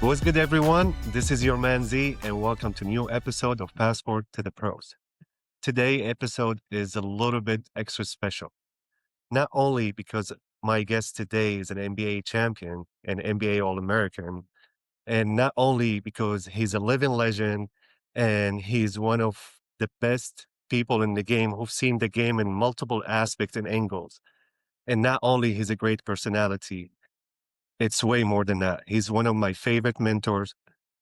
What's good, everyone? This is your man Z, and welcome to a new episode of Passport to the Pros. Today episode is a little bit extra special, not only because my guest today is an NBA champion and NBA All-American, and not only because he's a living legend and he's one of the best people in the game who've seen the game in multiple aspects and angles. And not only he's a great personality, it's way more than that. He's one of my favorite mentors,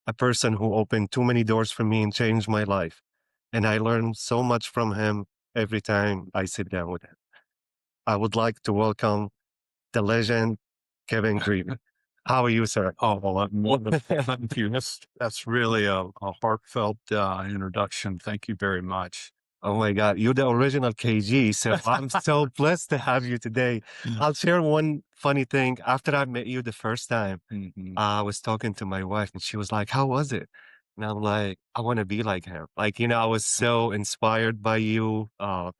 a person who opened too many doors for me and changed my life. And I learn so much from him every time I sit down with him. I would like to welcome the legend, Kevin Grevey. How are you, sir? Oh, well, wonderful. Thank you. That's really a heartfelt introduction. Thank you very much. Oh my God, you're the original KG. So I'm so blessed to have you today. I'll share one funny thing. After I met you the first time, I was talking to my wife and she was like, "How was it?" And I'm like, "I want to be like him." Like, I was so inspired by you. The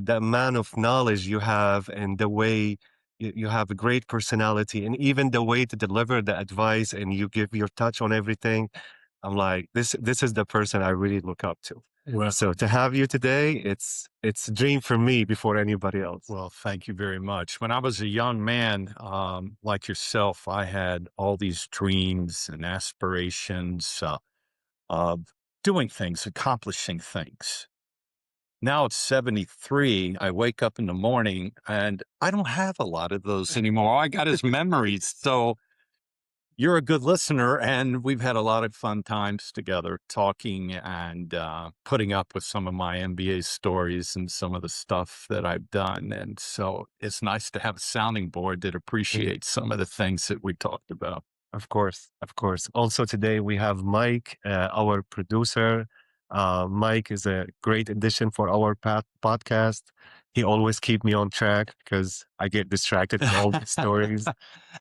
amount of knowledge you have and the way you have a great personality and even the way to deliver the advice and you give your touch on everything. I'm like, this is the person I really look up to. Well, So to have you today, it's a dream for me before anybody else. well, thank you very much. When I was a young man, like yourself, I had all these dreams and aspirations of doing things, accomplishing things. Now it's 73. I wake up in the morning and I don't have a lot of those anymore. All I got is memories. So you're a good listener, and we've had a lot of fun times together talking and putting up with some of my NBA stories and some of the stuff that I've done. And so it's nice to have a sounding board that appreciates some of the things that we talked about. Of course, of course. Also today we have Mike, our producer. Mike is a great addition for our podcast. He always keep me on track because I get distracted with all the stories.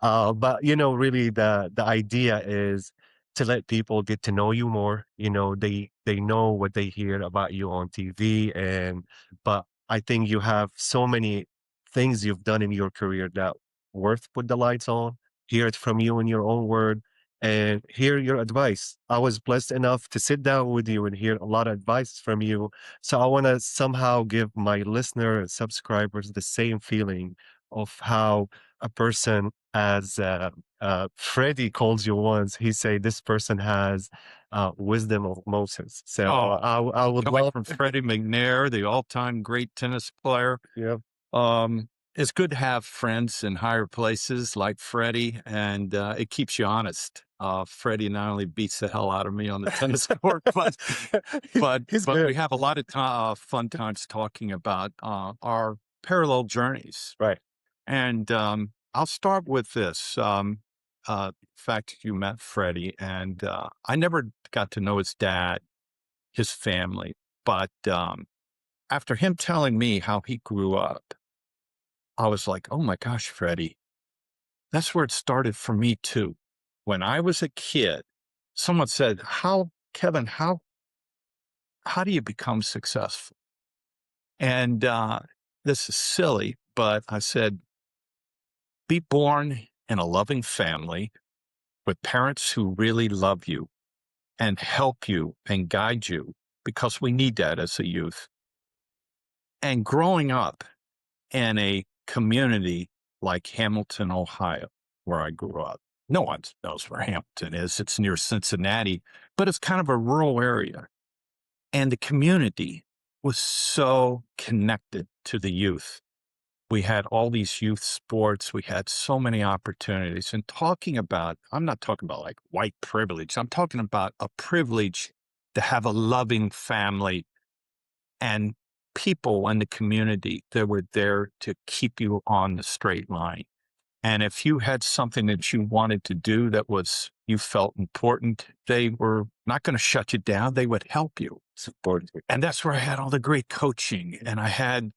But really the idea is to let people get to know you more. They know what they hear about you on TV, but I think you have so many things you've done in your career that worth put the lights on, hear it from you in your own word, and hear your advice. I was blessed enough to sit down with you and hear a lot of advice from you. So I want to somehow give my listener and subscribers the same feeling of how a person as Freddie calls you once. He say this person has wisdom of Moses. So I would Coming love from Freddie McNair, the all-time great tennis player. Yeah. It's good to have friends in higher places like Freddie, and it keeps you honest. Freddie not only beats the hell out of me on the tennis court, but we have a lot of fun times talking about our parallel journeys. Right. And I'll start with this. In fact, you met Freddie, and I never got to know his dad, his family, but after him telling me how he grew up, I was like, oh my gosh, Freddie, that's where it started for me too. When I was a kid, someone said, Kevin, how do you become successful? And this is silly, but I said, be born in a loving family with parents who really love you and help you and guide you, because we need that as a youth. And growing up in a community like Hamilton, Ohio, where I grew up. No one knows where Hamilton is. It's near Cincinnati, but it's kind of a rural area. And the community was so connected to the youth. We had all these youth sports. We had so many opportunities. And I'm not talking about like white privilege. I'm talking about a privilege to have a loving family and people in the community that were there to keep you on the straight line. And if you had something that you wanted to do you felt important, they were not going to shut you down. They would help you. Support you. And that's where I had all the great coaching and I had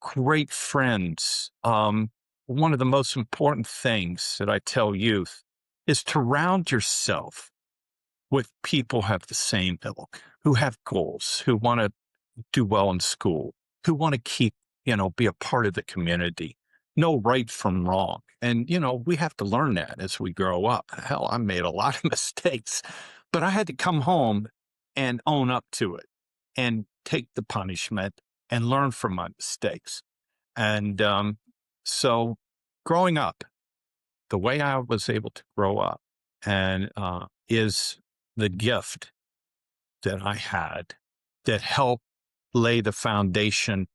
great friends. One of the most important things that I tell youth is to surround yourself with people who have the same ilk, who have goals, who want to do well in school, who want to be a part of the community, know right from wrong. And, we have to learn that as we grow up. Hell, I made a lot of mistakes, but I had to come home and own up to it and take the punishment and learn from my mistakes. And so growing up, the way I was able to grow up and is the gift that I had that helped lay the foundation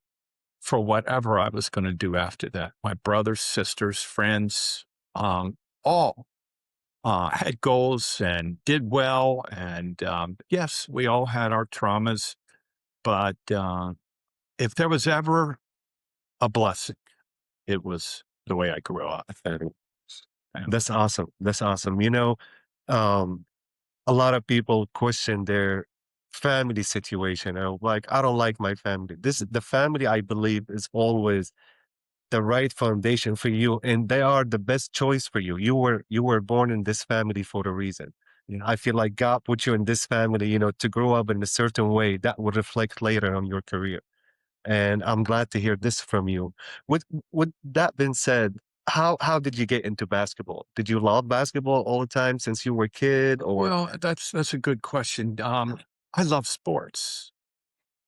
for whatever I was going to do after that. My brothers, sisters, friends, all had goals and did well. And yes, we all had our traumas, but if there was ever a blessing, it was the way I grew up. Yeah. That's awesome. That's awesome. Um, a lot of people question their family situation. Like, I don't like my family. The family, I believe, is always the right foundation for you, and they are the best choice for you. You were born in this family for a reason. I feel like God put you in this family, to grow up in a certain way that would reflect later on your career. And I'm glad to hear this from you. With that being said, how did you get into basketball? Did you love basketball all the time since you were a kid, or Well, that's a good question. I love sports.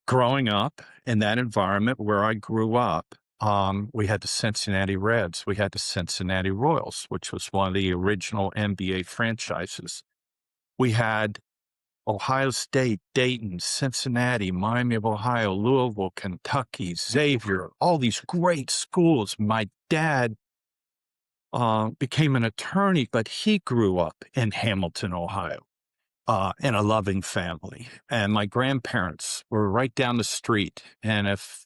Growing up in that environment where I grew up, we had the Cincinnati Reds, we had the Cincinnati Royals, which was one of the original NBA franchises. We had Ohio State, Dayton, Cincinnati, Miami of Ohio, Louisville, Kentucky, Xavier, all these great schools. My dad became an attorney, but he grew up in Hamilton, Ohio, in a loving family. And my grandparents were right down the street. And if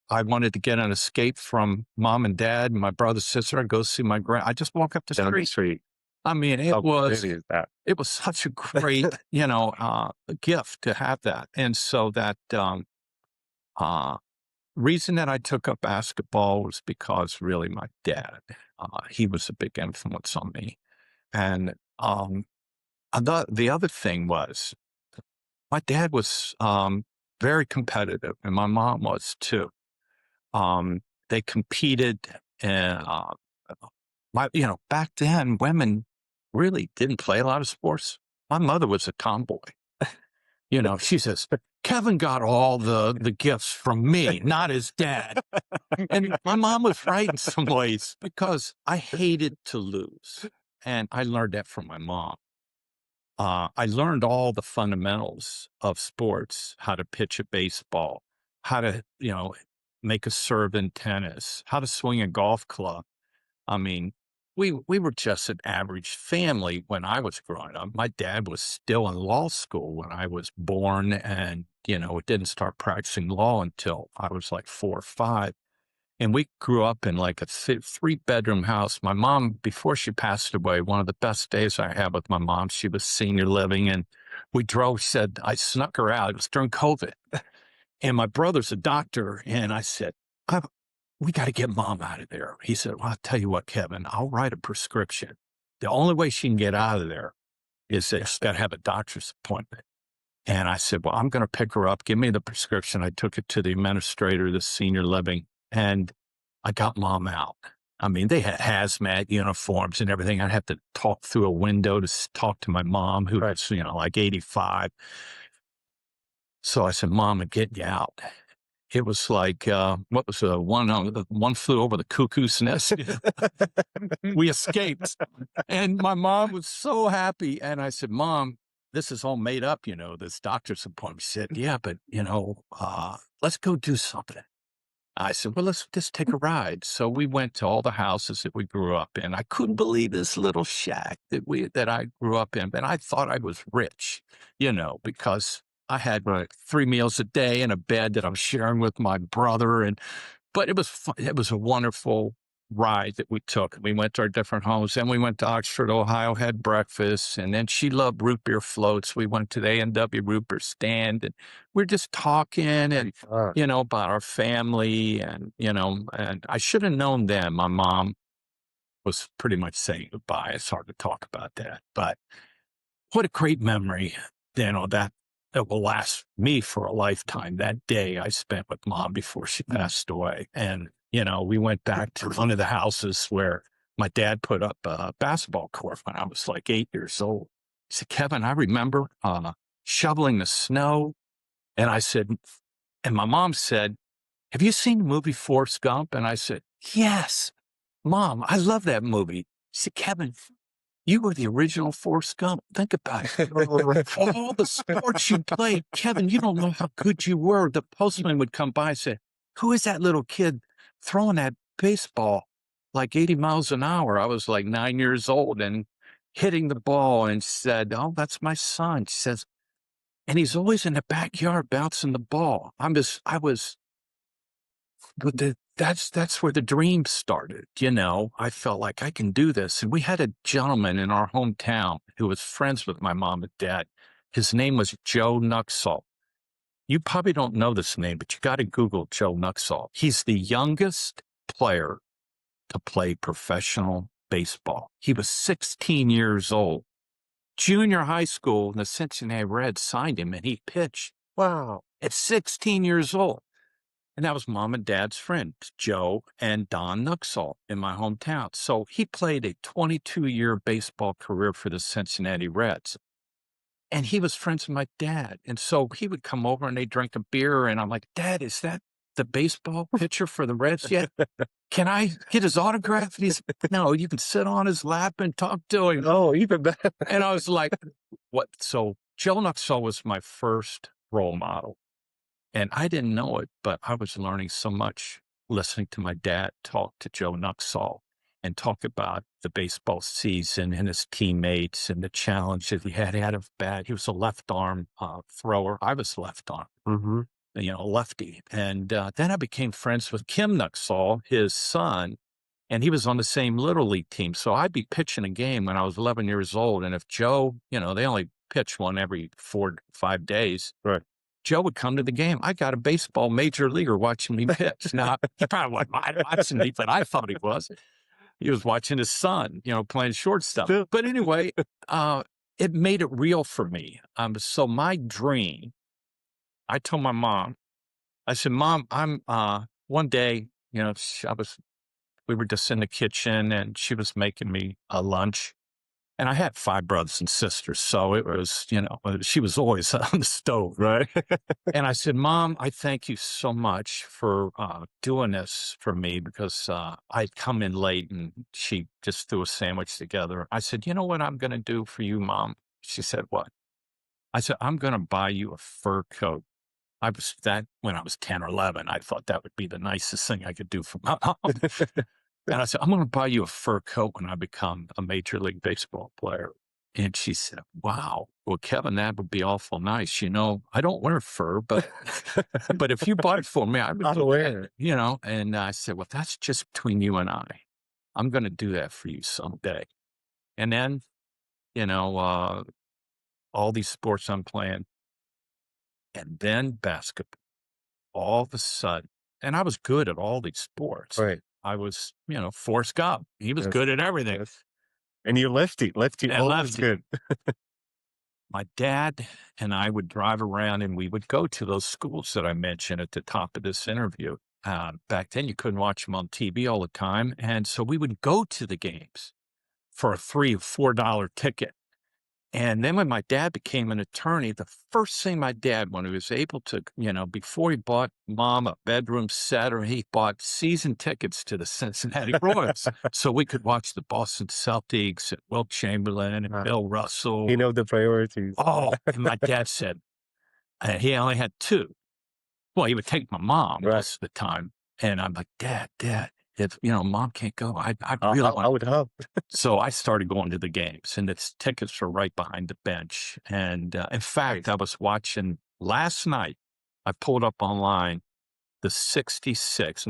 I wanted to get an escape from mom and dad and my brother, sister, I'd go see my I just walk up the down the street. street? I mean, How crazy is that? it was such a great, gift to have that. And so that uh, reason that I took up basketball was because really my dad, he was a big influence on me. And the other thing was my dad was very competitive, and my mom was too. They competed, and back then women really didn't play a lot of sports. My mother was a tomboy. She says, Kevin got all the gifts from me, not his dad. And my mom was right in some ways because I hated to lose. And I learned that from my mom. I learned all the fundamentals of sports, how to pitch a baseball, how to, make a serve in tennis, how to swing a golf club. I mean, we were just an average family when I was growing up. My dad was still in law school when I was born, and didn't start practicing law until I was like 4 or 5. And we grew up in like a 3-bedroom house. My mom, before she passed away, one of the best days I had with my mom, she was senior living, and we drove. She said I snuck her out. It was during COVID, and my brother's a doctor, and I said, we got to get mom out of there. He said, well, I'll tell you what, Kevin, I'll write a prescription. The only way she can get out of there is that she's got to have a doctor's appointment. And I said, well, I'm going to pick her up. Give me the prescription. I took it to the administrator of the senior living, and I got mom out. I mean, they had hazmat uniforms and everything. I'd have to talk through a window to talk to my mom, who was, like 85. So I said, Mom, I'm getting you out. It was like, what was one flew over the cuckoo's nest. We escaped. And my mom was so happy. And I said, Mom, this is all made up, this doctor's appointment. She said, yeah, but, let's go do something. I said, well, let's just take a ride. So we went to all the houses that we grew up in. I couldn't believe this little shack that I grew up in. And I thought I was rich, because I had 3 meals a day and a bed that I'm sharing with my brother. But it was fun. It was a wonderful ride that we took. We went to our different homes. Then we went to Oxford, Ohio, had breakfast. And then she loved root beer floats. We went to the A&W root beer stand, and we're just talking and, about our family. And I should have known then my mom was pretty much saying goodbye. It's hard to talk about that. But what a great memory, that will last me for a lifetime. That day I spent with mom before she passed away. And, we went back to one of the houses where my dad put up a basketball court when I was like 8 years old. He said, Kevin, I remember shoveling the snow. And I said, and my mom said, have you seen the movie Forrest Gump? And I said, yes, Mom, I love that movie. She said, Kevin, you were the original Forrest Gump. Think about it. For all the sports you played, Kevin, you don't know how good you were. The postman would come by and say, who is that little kid throwing that baseball like 80 miles an hour? I was like 9 years old and hitting the ball, and said, oh, that's my son. She says, and he's always in the backyard bouncing the ball. I was, but that's where the dream started. I felt like I can do this. And we had a gentleman in our hometown who was friends with my mom and dad. His name was Joe Nuxall. You probably don't know this name, but you got to Google Joe Nuxall. He's the youngest player to play professional baseball. He was 16 years old. Junior high school, the Cincinnati Reds signed him, and he pitched. Wow. At 16 years old. And that was mom and dad's friends, Joe and Don Nuxall, in my hometown. So he played a 22-year baseball career for the Cincinnati Reds. And he was friends with my dad. And so he would come over and they'd drink a beer. And I'm like, Dad, is that the baseball pitcher for the Reds yet? Can I get his autograph? And he's, no, you can sit on his lap and talk to him. Oh, even better. And I was like, what? So Joe Nuxall was my first role model. And I didn't know it, but I was learning so much listening to my dad talk to Joe Nuxall and talk about the baseball season and his teammates and the challenges he had. He was a left arm thrower. I was left arm, Mm-hmm. lefty. And then I became friends with Kim Nuxall, his son, and he was on the same Little League team. So I'd be pitching a game when I was 11 years old. And if Joe, they only pitch one every 4 to 5 days. Right. Joe would come to the game. I got a baseball major leaguer watching me pitch. Now, he probably wasn't watching me, but I thought he was. He was watching his son, playing shortstop. Still. But anyway, it made it real for me. So my dream, I told my mom, I said, Mom, I'm one day, we were just in the kitchen and she was making me a lunch. And I had 5 brothers and sisters. So it was, she was always on the stove. Right. And I said, Mom, I thank you so much for doing this for me, because I'd come in late and she just threw a sandwich together. I said, you know what I'm going to do for you, Mom? She said, what? I said, I'm going to buy you a fur coat. When I was 10 or 11, I thought that would be the nicest thing I could do for my mom. And I said, I'm going to buy you a fur coat when I become a Major League Baseball player. And she said, wow, well, Kevin, that would be awful nice. I don't wear fur, but if you bought it for me, I would I'll wear it. And I said, well, that's just between you and I. I'm going to do that for you someday. And then, all these sports I'm playing, and then basketball, all of a sudden, and I was good at all these sports. Right. I was, Forrest Gump. He was Yes. good at everything. Yes. And you're lefty. Lefty, And always lefty. good. My dad and I would drive around and we would go to those schools that I mentioned at the top of this interview. Back then, you couldn't watch them on TV all the time. And so we would go to the games for a $3 or $4 ticket. And then when my dad became an attorney, the first thing my dad, when he was able to, before he bought Mom a bedroom set, or he bought season tickets to the Cincinnati Royals so we could watch the Boston Celtics and Wilt Chamberlain and Bill Russell. The priorities. Oh, and my dad said he only had 2. Well, he would take my mom most of the time. And I'm like, Dad, if, Mom can't go, I really want I would help. So I started going to the games, and its tickets were right behind the bench. And in fact, I was watching last night, I pulled up online the 1966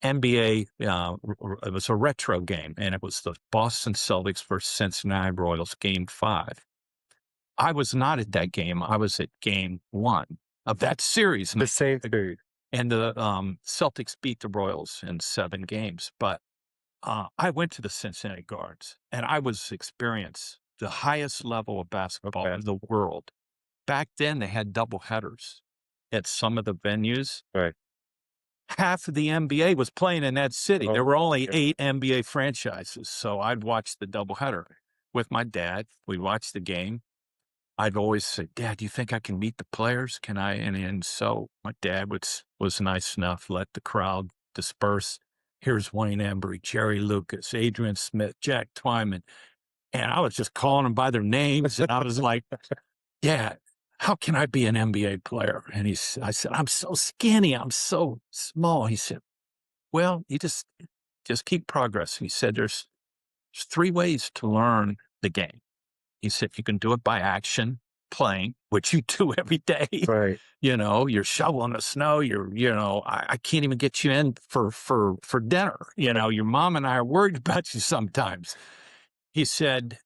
NBA. It was a retro game, and it was the Boston Celtics versus Cincinnati Royals, Game 5. I was not at that game. I was at Game 1 of that series. The same period. And the Celtics beat the Royals in 7 games. But I went to the Cincinnati Guards, and I was experienced the highest level of basketball in the world. Back then, they had double headers at some of the venues. Right. half of the NBA was playing in that city. Oh, There were only okay. 8 NBA franchises. So I'd watch the doubleheader with my dad. We'd watch the game. I'd always say, "Dad, do you think I can meet the players? Can I?" And so my dad was nice enough, let the crowd disperse. Here's Wayne Embry, Jerry Lucas, Adrian Smith, Jack Twyman. And I was just calling them by their names. And I was like, "Dad, how can I be an NBA player?" And I said, "I'm so skinny. I'm so small." He said, "Well, you just keep progressing." He said, there's 3 ways to learn the game. He said, "You can do it by action, playing, which you do every day. Right. You're shoveling the snow. I can't even get you in for dinner. Your mom and I are worried about you sometimes." He said,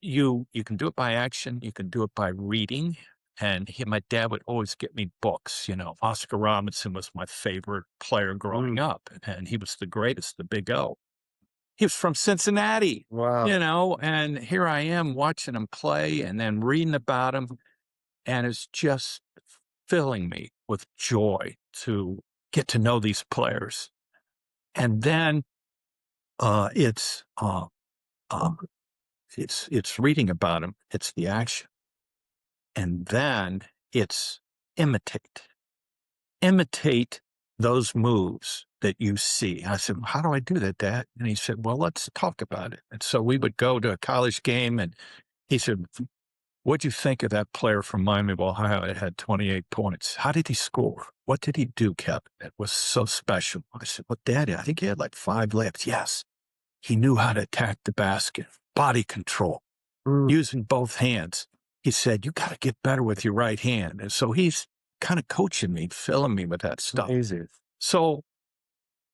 you can do it by action. You can do it by reading." And my dad would always get me books. Oscar Robinson was my favorite player growing up, and he was the greatest, the Big O. He was from Cincinnati, Wow. and here I am watching him play and then reading about him. And it's just filling me with joy to get to know these players. And then it's um, it's reading about them. It's the action, and then it's imitate, imitate those moves that you see. I said, "How do I do that, Dad?" And he said, "Well, let's talk about it." And so we would go to a college game, and he said, "What'd you think of that player from Miami of Ohio that had 28 points? How did he score? What did he do, Kevin? It was so special." I said, "Well, Daddy, I think he had like 5 layups." "Yes, he knew how to attack the basket, body control, Mm, using both hands." He said, "You got to get better with your right hand." And so he's kind of coaching me, filling me with that stuff. amazing. So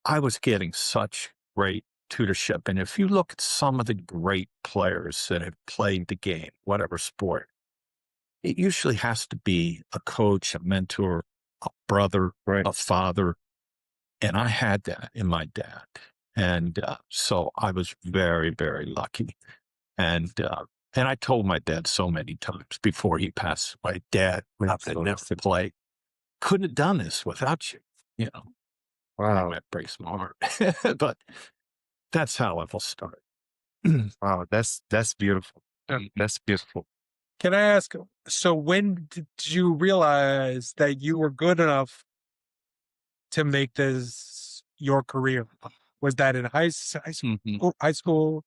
I was getting such great tutorship. And if you look at some of the great players that have played the game, whatever sport, it usually has to be a coach, a mentor, a brother, Right. a father. And I had that in my dad. And so I was very, very lucky. And I told my dad so many times before he passed away, "Dad, I've never played. Couldn't have done this without you." You know, Wow. that breaks my heart. But that's how it all started. Wow. That's beautiful. That's beautiful. Can I ask, so when did you realize that you were good enough to make this your career? Was that in Mhm. high school,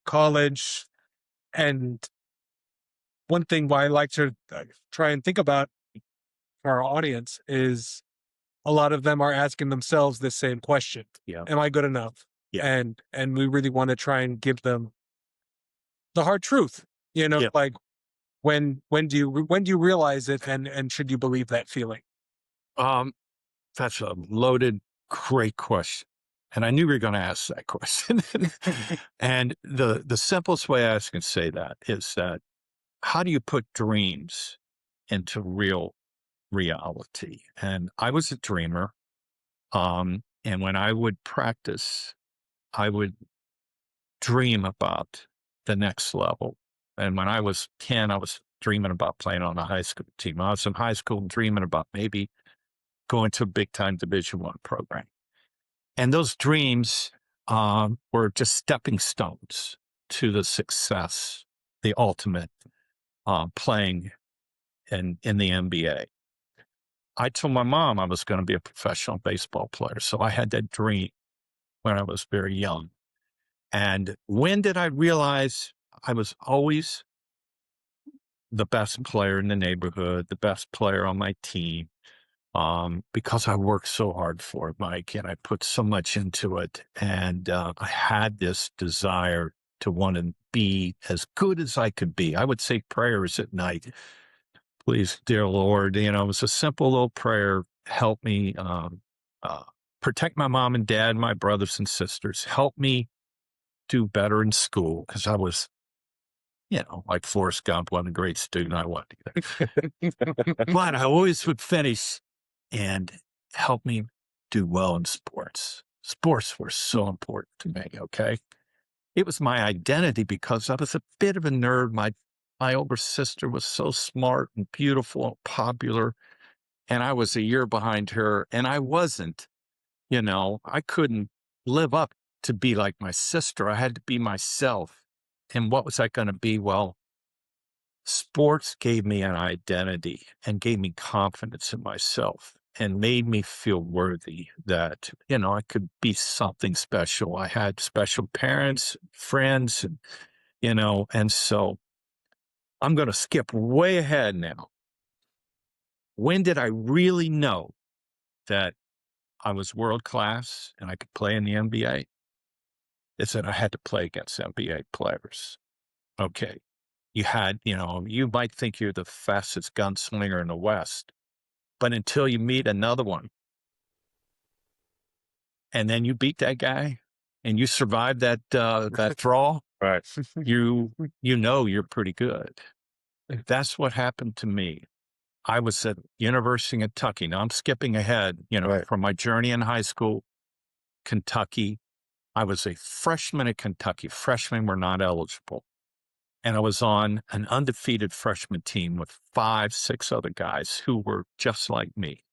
college? And one thing why I like to try and think about for our audience is a lot of them are asking themselves the same question. Yeah. Am I good enough? Yeah. And we really want to try and give them the hard truth, Yeah. like when do you realize it, and should you believe that feeling? Um, that's a loaded, great question. And I knew you were going to ask that question. And the simplest way I can say that is that how do you put dreams into real reality? And I was a dreamer. And when I would practice, I would dream about the next level. And when I was 10, I was dreaming about playing on a high school team. I was in high school dreaming about maybe going to a big time Division I program. And those dreams were just stepping stones to the success, the ultimate playing in the NBA. I told my mom I was going to be a professional baseball player. So I had that dream when I was very young. And when did I realize I was always the best player in the neighborhood, the best player on my team? Because I worked so hard for it, Mike, and I put so much into it. And I had this desire to want to be as good as I could be. I would say prayers at night. "Please, dear Lord," it was a simple little prayer. "Help me uh, protect my mom and dad, my brothers and sisters. Help me do better in school." Because I was, like Forrest Gump, wasn't a great student. I wasn't either. But I always would finish and help me do well in sports. Sports were so important to me, okay? It was my identity because I was a bit of a nerd. My older sister was so smart and beautiful and popular, and I was a year behind her, and I wasn't I couldn't live up to be like my sister. I had to be myself. And what was I going to be? Well, sports gave me an identity and gave me confidence in myself and made me feel worthy that, I could be something special. I had special parents, friends, and so I'm going to skip way ahead now. When did I really know that I was world class and I could play in the NBA? It's that I had to play against NBA players. Okay. You might think you're the fastest gunslinger in the West, but until you meet another one and then you beat that guy and you survive that draw, Right. you're pretty good. That's what happened to me. I was at University of Kentucky. Now I'm skipping ahead, Right. from my journey in high school, Kentucky. I was a freshman at Kentucky. Freshmen were not eligible. And I was on an undefeated freshman team with 5, 6 other guys who were just like me,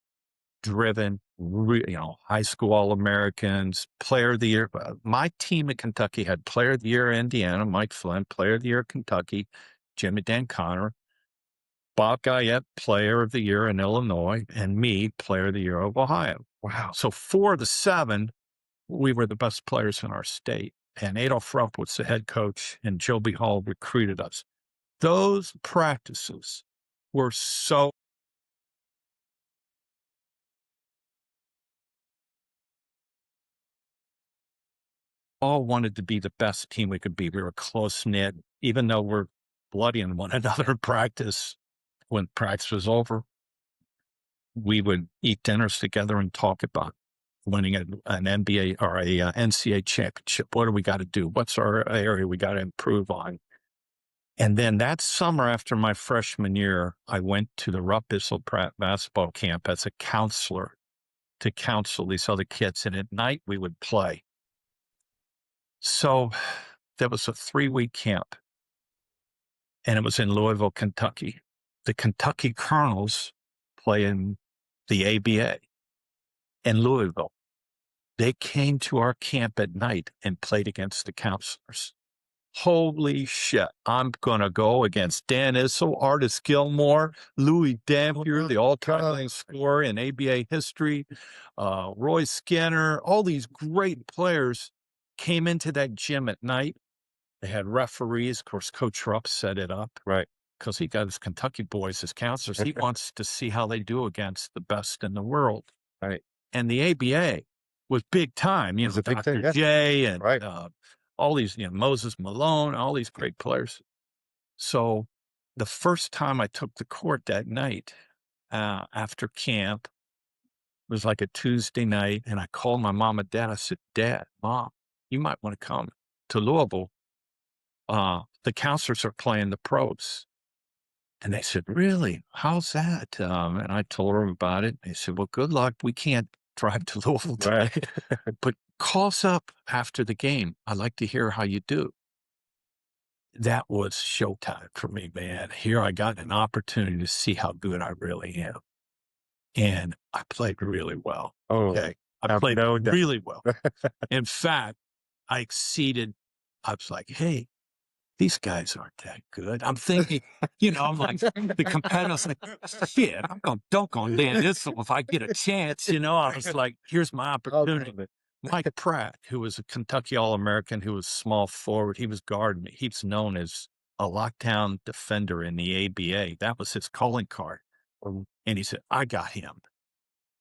driven, high school All-Americans, player of the year. My team at Kentucky had player of the year Indiana, Mike Flynn, player of the year Kentucky, Jimmy Dan Connor, Bob Guyette, player of the year in Illinois, and me, player of the year of Ohio. Wow. So 4 of the 7, we were the best players in our state. And Adolph Rupp was the head coach, and Joby Hall recruited us. Those practices were so all wanted to be the best team we could be. We were close knit, even though we're bloodying one another in practice. When practice was over, we would eat dinners together and talk about winning an NBA or a NCAA championship. What do we got to do? What's our area we got to improve on? And then that summer after my freshman year, I went to the Rupp Bissell Pratt basketball camp as a counselor to counsel these other kids. And at night we would play. So that was a 3-week camp. And it was in Louisville, Kentucky. The Kentucky Colonels play in the ABA in Louisville. They came to our camp at night and played against the counselors. Holy shit. I'm going to go against Dan Issel, Artis Gilmore, Louis Dampier, the all-time leading scorer in ABA history, Roy Skinner. All these great players came into that gym at night. They had referees. Of course, Coach Rupp set it up. Right. Because he got his Kentucky boys as counselors. He wants to see how they do against the best in the world. Right. And the ABA was big time. It was a big Dr. thing, yeah. J and Right. all these, Moses Malone, all these great players. So the first time I took the court that night after camp was like a Tuesday night. And I called my mom and dad. I said, Dad, Mom, you might want to come to Louisville. The counselors are playing the pros. And they said, really? How's that? And I told them about it. They said, well, good luck. We can't drive to Louisville today, Right. but call us up after the game. I'd like to hear how you do. That was showtime for me, man. Here I got an opportunity to see how good I really am. And I played really well. Oh, Okay. I have played no doubt. really well. In fact, I exceeded. I was like, hey, these guys aren't that good. I'm thinking, I'm like, the competitor's like, shit, I'm going to dunk on Dan Issel if I get a chance. I was like, here's my opportunity. Mike Pratt, who was a Kentucky All-American, who was small forward, he was guarding me. He's known as a lockdown defender in the ABA. That was his calling card. And he said, I got him.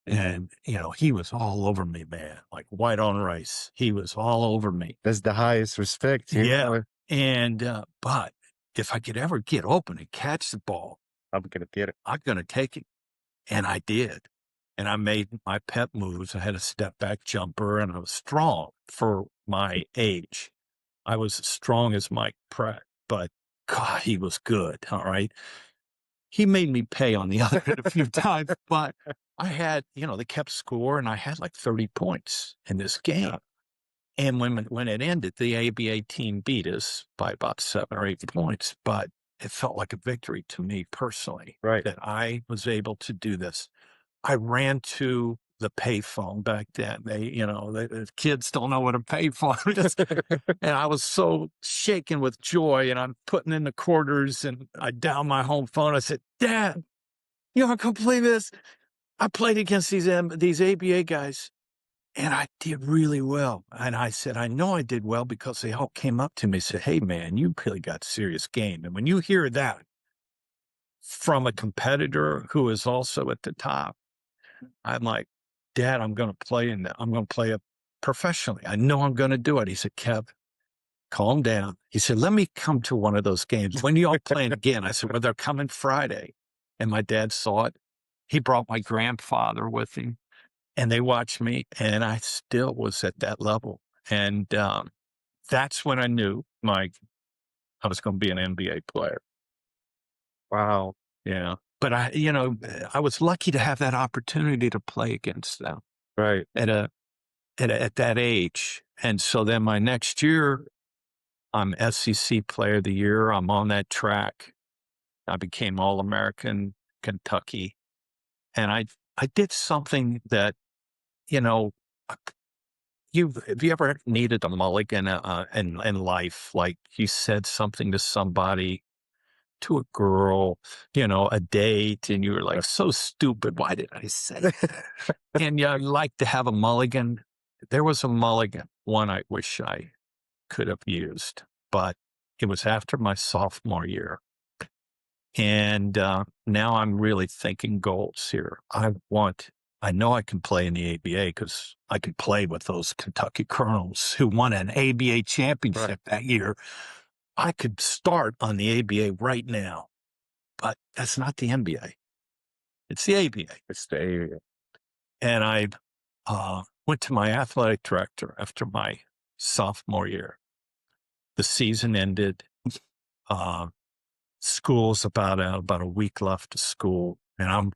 And, he was all over me, man, like white on rice. He was all over me. That's the highest respect. Yeah. And, but if I could ever get open and catch the ball, I'm going to get it. I'm going to take it. And I did. And I made my pep moves. I had a step back jumper and I was strong for my age. I was as strong as Mike Pratt, but God, he was good. All right. He made me pay on the other end a few times, but I had, they kept score and I had like 30 points in this game. Yeah. And when it ended, the ABA team beat us by about 7 or 8 points, but it felt like a victory to me personally, Right. that I was able to do this. I ran to the payphone back then. The kids don't know what a payphone is. And I was so shaken with joy, and I'm putting in the quarters, and I down my home phone. I said, Dad, you aren't going to believe this. I played against these ABA guys, and I did really well. And I said, I know I did well because they all came up to me and said, hey, man, you really got serious game. And when you hear that from a competitor who is also at the top, I'm like, Dad, I'm going to play it professionally. I know I'm going to do it. He said, Kev, calm down. He said, let me come to one of those games. When y'all playing again? I said, well, they're coming Friday. And my dad saw it. He brought my grandfather with him, and they watched me, and I still was at that level. And that's when I knew, Mike, I was going to be an NBA player. Wow. Yeah. But I was lucky to have that opportunity to play against them. Right. At that age. And so then my next year, I'm SEC Player of the Year. I'm on that track. I became All-American Kentucky. And I did something that, have you ever needed a mulligan in life? Like you said something to somebody, to a girl, a date, and you were like, so stupid. Why did I say that? And I'd like to have a mulligan. There was a mulligan, one I wish I could have used, but it was after my sophomore year. And now I'm really thinking goals here. I know I can play in the ABA because I could play with those Kentucky Colonels who won an ABA championship that year. I could start on the ABA right now, but that's not the NBA. It's the ABA. It's the area. And I went to my athletic director after my sophomore year. The season ended. School's about a week left of school, and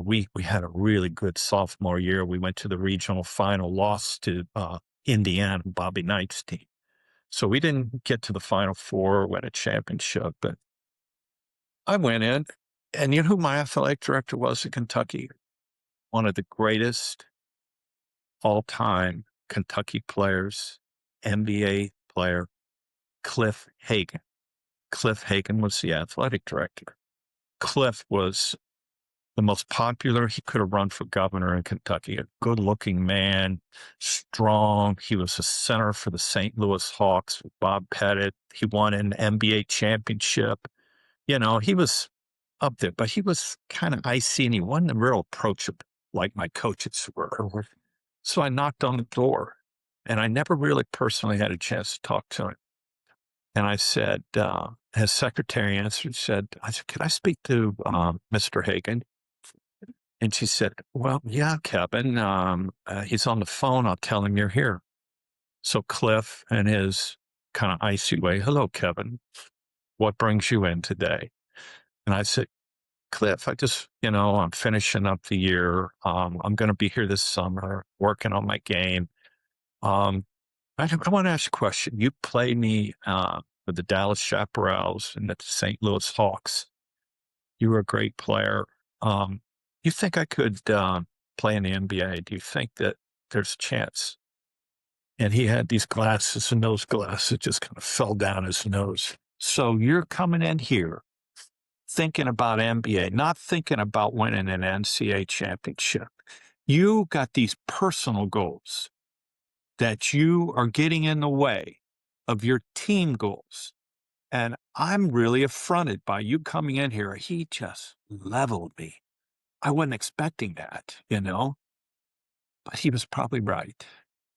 we had a really good sophomore year. We went to the regional final, lost to Indiana, Bobby Knight's team. So we didn't get to the Final Four, win a championship, but I went in, and you know who my athletic director was at Kentucky? One of the greatest all-time Kentucky players, NBA player, Cliff Hagan. Cliff Hagan was the athletic director. Cliff was the most popular. He could have run for governor in Kentucky. A good-looking man, strong. He was a center for the St. Louis Hawks with Bob Pettit. He won an NBA championship. He was up there, but he was kind of icy, and he wasn't real approachable like my coaches were. So I knocked on the door, and I never really personally had a chance to talk to him. And I said, his secretary answered, I said, can I speak to Mr. Hagan? And she said, well, yeah, Kevin, he's on the phone. I'll tell him you're here. So Cliff, in his kind of icy way, hello, Kevin, what brings you in today? And I said, Cliff, I just, I'm finishing up the year. I'm going to be here this summer, working on my game. I want to ask a question. You play me with the Dallas Chaparrals and the St. Louis Hawks. You were a great player. You think I could play in the NBA? Do you think that there's a chance? And he had these glasses, and those glasses just kind of fell down his nose. So you're coming in here thinking about NBA, not thinking about winning an NCAA championship. You got these personal goals that you are getting in the way of your team goals. And I'm really affronted by you coming in here. He just leveled me. I wasn't expecting that, but he was probably right,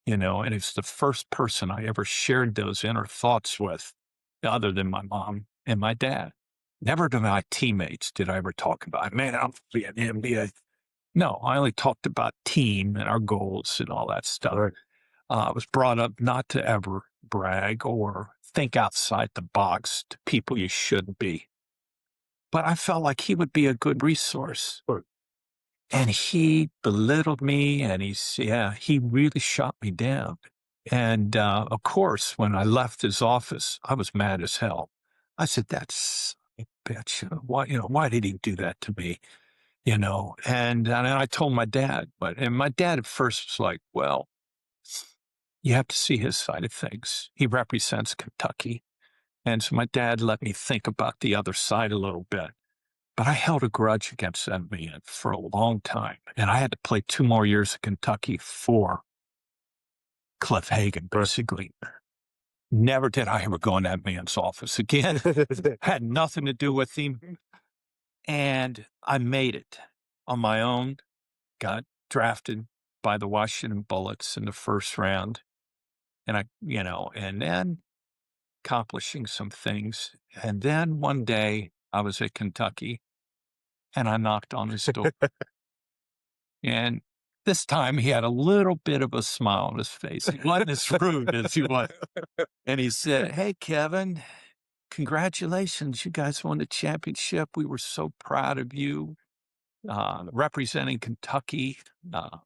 and it's the first person I ever shared those inner thoughts with, other than my mom and my dad. Never to my teammates did I ever talk about, man, I'm be an NBA. No, I only talked about team and our goals and all that stuff. Right. I was brought up not to ever brag or think outside the box to people you shouldn't be. But I felt like he would be a good resource. And he belittled me, and he really shot me down. And of course, when I left his office, I was mad as hell. I said, "That's a bitch. Why did he do that to me?" and I told my dad, and my dad at first was like, well, you have to see his side of things. He represents Kentucky. And so my dad let me think about the other side a little bit. But I held a grudge against that man for a long time. And I had to play 2 more years of Kentucky for Cliff Hagan, basically. Never did I ever go in that man's office again. Had nothing to do with him. And I made it on my own, got drafted by the Washington Bullets in the first round. And and then accomplishing some things. And then one day I was at Kentucky and I knocked on his door. And this time he had a little bit of a smile on his face. He wasn't as rude as he was. And he said, hey, Kevin, congratulations. You guys won the championship. We were so proud of you representing Kentucky.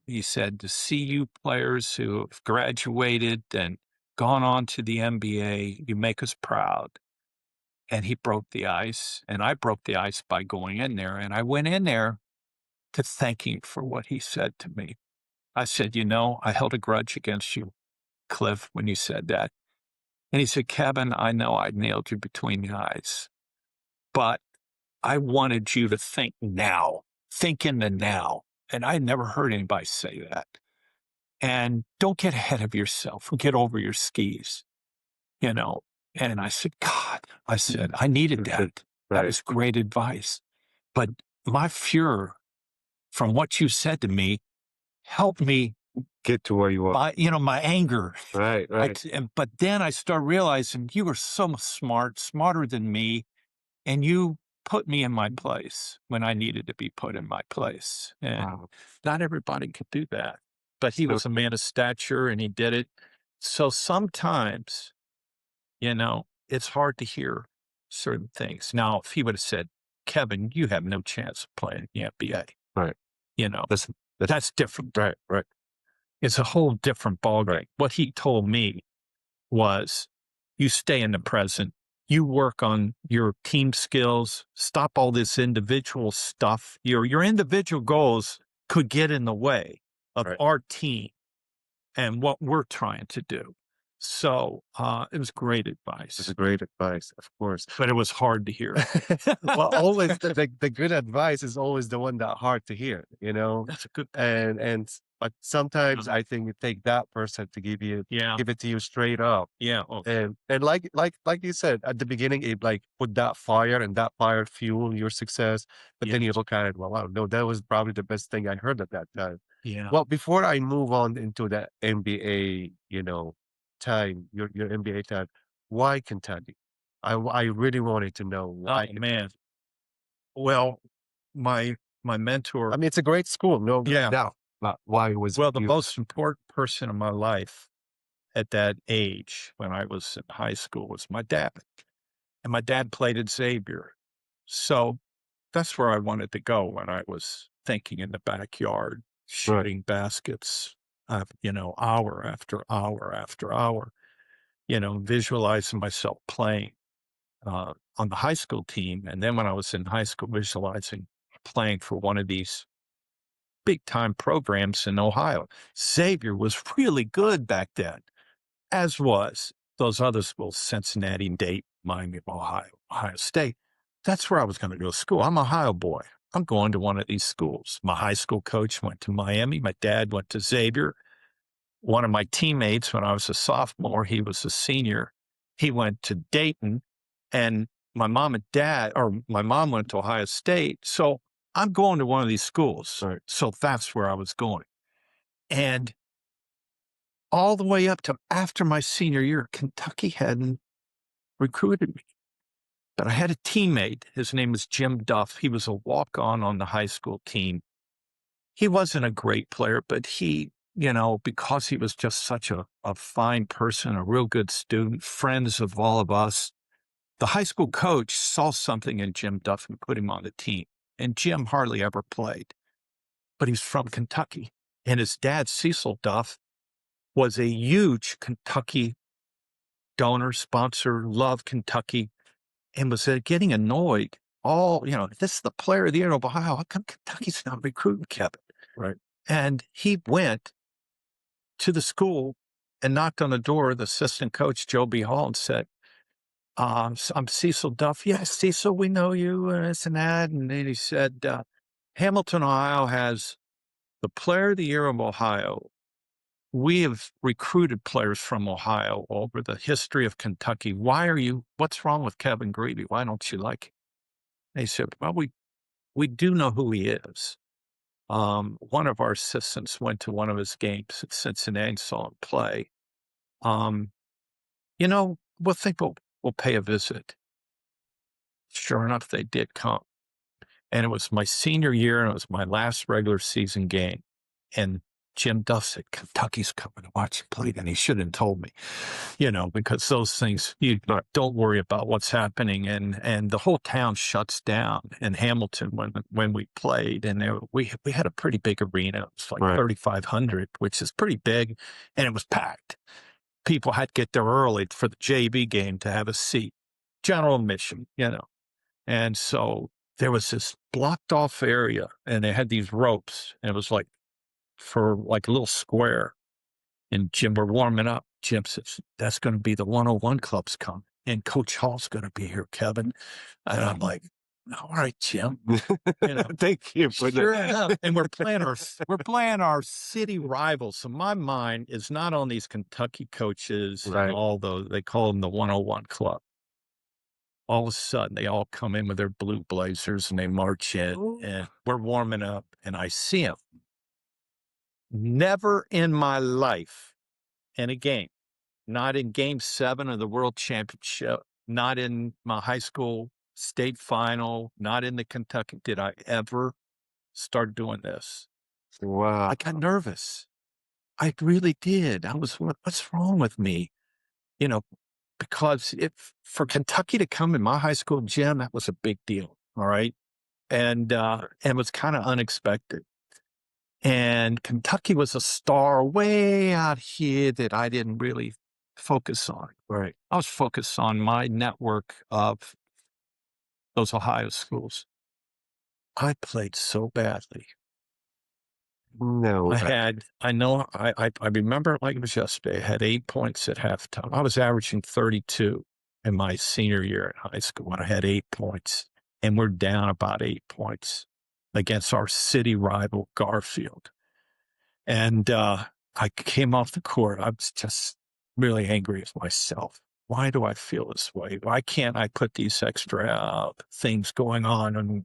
He said, to see you players who have graduated and gone on to the NBA, you make us proud. And he broke the ice, and I broke the ice by going in there. And I went in there to thank him for what he said to me. I said, I held a grudge against you, Cliff, when you said that. And he said, Kevin, I know I nailed you between the eyes, but I wanted you to think now, think in the now. And I never heard anybody say that. And don't get ahead of yourself, get over your skis, And I said, God, I needed that. That was great advice. But my fear from what you said to me helped me Get to where you are. my anger. Right. But then I started realizing you were so smarter than me, and you put me in my place when I needed to be put in my place. And not everybody could do that. But he was a man of stature, and he did it. So sometimes, it's hard to hear certain things. Now, if he would have said, Kevin, you have no chance of playing in the NBA. Right. That's different. Right. It's a whole different ballgame. Right. What he told me was, you stay in the present, you work on your team skills, stop all this individual stuff. Your individual goals could get in the way of our team and what we're trying to do. So it was great advice. It's great advice, of course. But it was hard to hear. Well, always the good advice is always the one that hard to hear, That's a good but sometimes I think it take that person to give it to you straight up. Yeah. Okay. And like you said at the beginning, it like put that fire, and that fire fuel your success. But then you look at it, well, wow, no, that was probably the best thing I heard at that time. Yeah. Well, before I move on into the NBA, time, your NBA time, why Kentucky? I really wanted to know why. Oh, man. Well, my mentor. I mean, it's a great school, no Yeah. doubt. But why was Well, the you? most important person in my life at that age when I was in high school was my dad. And my dad played at Xavier. So that's where I wanted to go when I was thinking in the backyard, shooting baskets, hour after hour after hour, visualizing myself playing on the high school team. And then when I was in high school, visualizing playing for one of these big time programs in Ohio. Xavier was really good back then, as was those other schools, Cincinnati, Dayton, Miami, Ohio State. That's where I was going to go to school. I'm an Ohio boy. I'm going to one of these schools. My high school coach went to Miami. My dad went to Xavier. One of my teammates, when I was a sophomore, he was a senior. He went to Dayton, and my mom went to Ohio State. So I'm going to one of these schools. Right. So that's where I was going. And all the way up to after my senior year, Kentucky hadn't recruited me. But I had a teammate. His name was Jim Duff. He was a walk-on the high school team. He wasn't a great player, but he, because he was just such a fine person, a real good student, friends of all of us, the high school coach saw something in Jim Duff and put him on the team. And Jim hardly ever played, but he's from Kentucky. And his dad, Cecil Duff, was a huge Kentucky donor, sponsor, loved Kentucky, and was getting annoyed this is the player of the year of Ohio. How come Kentucky's not recruiting Kevin? Right. And he went to the school and knocked on the door of the assistant coach, Joe B. Hall, and said, I'm Cecil Duff. Yes, Cecil, we know you, and this and that. And then he said, Hamilton, Ohio has the player of the year of Ohio. We have recruited players from Ohio over the history of Kentucky. What's wrong with Kevin Grevey? Why don't you like him? And he said, well, we do know who he is. One of our assistants went to one of his games at Cincinnati and saw him play. We'll think we'll pay a visit. Sure enough, they did come. And it was my senior year, and it was my last regular season game. And Jim Duff said, Kentucky's coming to watch you play. And he shouldn't have told me, because those things, you don't worry about what's happening. And the whole town shuts down in Hamilton when we played. And we had a pretty big arena. It was like 3,500, which is pretty big. And it was packed. People had to get there early for the JV game to have a seat. General admission, And so there was this blocked off area, and they had these ropes, and it was like for like a little square. And Jim, we're warming up. Jim says, that's going to be the 101 club's coming, and Coach Hall's going to be here, Kevin. And I'm like, all right, Jim. Thank you for Sure that. enough. And we're playing our city rivals. So my mind is not on these Kentucky coaches and all those. They call them the 101 club. All of a sudden, they all come in with their blue blazers and they march in, and we're warming up, and I see them. Never in my life in a game, not in game 7 of the World Championship, not in my high school state final, not in the Kentucky, did I ever start doing this. Wow. I got nervous. I really did. What's wrong with me? Because for Kentucky to come in my high school gym, that was a big deal. All right. And it was kind of unexpected. And Kentucky was a star way out here that I didn't really focus on. Right. I was focused on my network of those Ohio schools. I played so badly. No. I remember it like it was yesterday. I had 8 points at halftime. I was averaging 32 in my senior year in high school when I had 8 points, and we're down about 8 points against our city rival Garfield. And I came off the court. I was just really angry with myself. Why do I feel this way? Why can't I put these extra things going on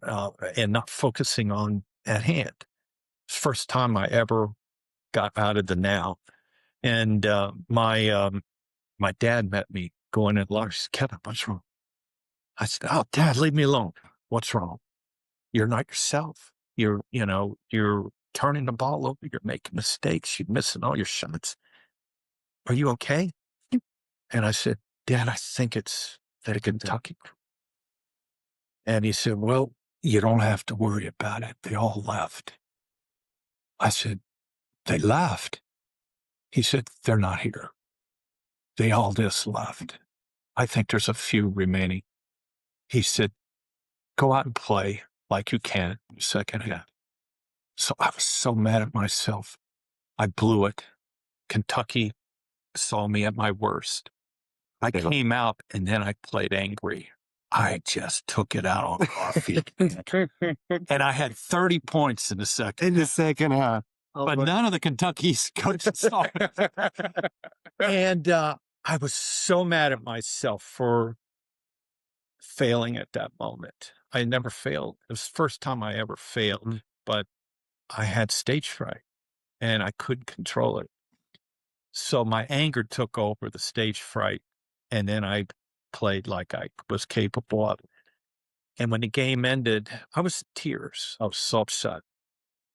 and not focusing on at hand? It's the first time I ever got out of the now. And my dad met me going at lunch. He said, Kevin, what's wrong? I said, oh, Dad, leave me alone. What's wrong? You're not yourself. You're turning the ball over. You're making mistakes. You're missing all your shots. Are you okay? And I said, Dad, I think it's the Kentucky crew. And he said, well, you don't have to worry about it. They all left. I said, they left? He said, they're not here. They all just left. I think there's a few remaining. He said, go out and play like you can in the second half. So I was so mad at myself. I blew it. Kentucky saw me at my worst. I came out and then I played angry. I just took it out on Garfield. And I had 30 points in the second half. But none of the Kentucky's coaches saw it. And I was so mad at myself for failing at that moment. I never failed. It was the first time I ever failed, but I had stage fright and I couldn't control it. So my anger took over the stage fright, and then I played like I was capable of it. And when the game ended, I was in tears. I was so upset.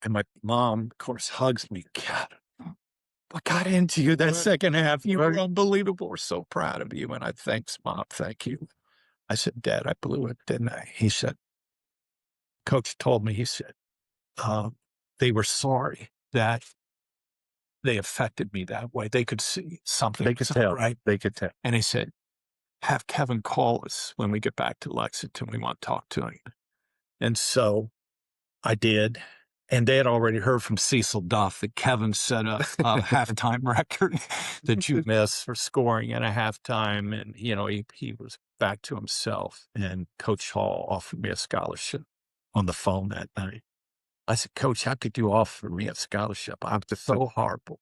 And my mom, of course, hugs me. God, I got into you that second half. You were unbelievable. We're so proud of you. And I thanks, Mom. Thank you. I said, Dad, I blew it, didn't I? He said, Coach told me, he said, they were sorry that they affected me that way. They could see something. They could tell. Right? They could tell. And he said, have Kevin call us when we get back to Lexington. We want to talk to him. And so I did. And they had already heard from Cecil Duff that Kevin set a halftime record that you miss for scoring at a halftime. And, he was back to himself. And Coach Hall offered me a scholarship on the phone that night. I said, Coach, how could you offer me a scholarship? I'm so horrible.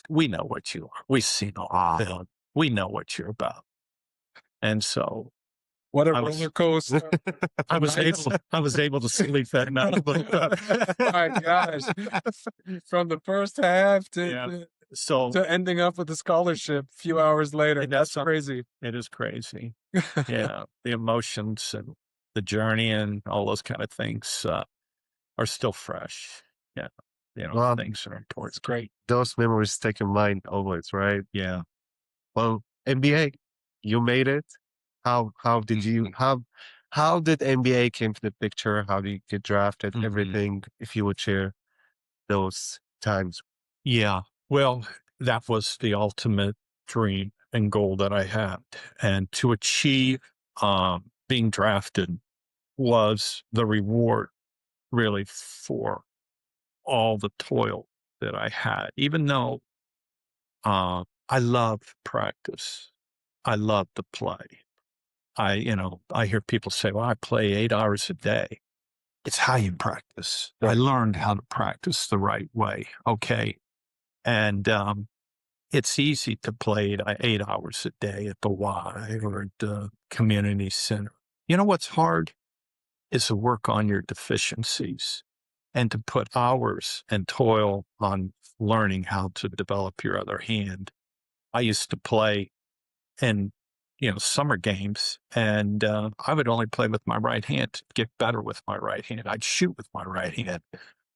We know what you are. We've seen all the film. We know what you're about. And so What a roller coaster. I was able to sleep that night. My gosh. From the first half to ending up with a scholarship a few hours later. That's crazy. It is crazy. Yeah. The emotions and the journey and all those kind of things are still fresh. Yeah. Things are important. It's great. Those memories stick in mind always, right? Yeah. Well, NBA, you made it. How did you how did NBA came to the picture? How did you get drafted? Everything, if you would share those times. Yeah. Well, that was the ultimate dream and goal that I had. And to achieve being drafted was the reward really for all the toil that I had, even though I loved practice. I loved the play. I hear people say, well, I play 8 hours a day. It's how you practice. I learned how to practice the right way. Okay. And it's easy to play 8 hours a day at the Y or at the community center. You know what's hard is to work on your deficiencies and to put hours and toil on learning how to develop your other hand. I used to play in summer games, and I would only play with my right hand to get better with my right hand. I'd shoot with my right hand.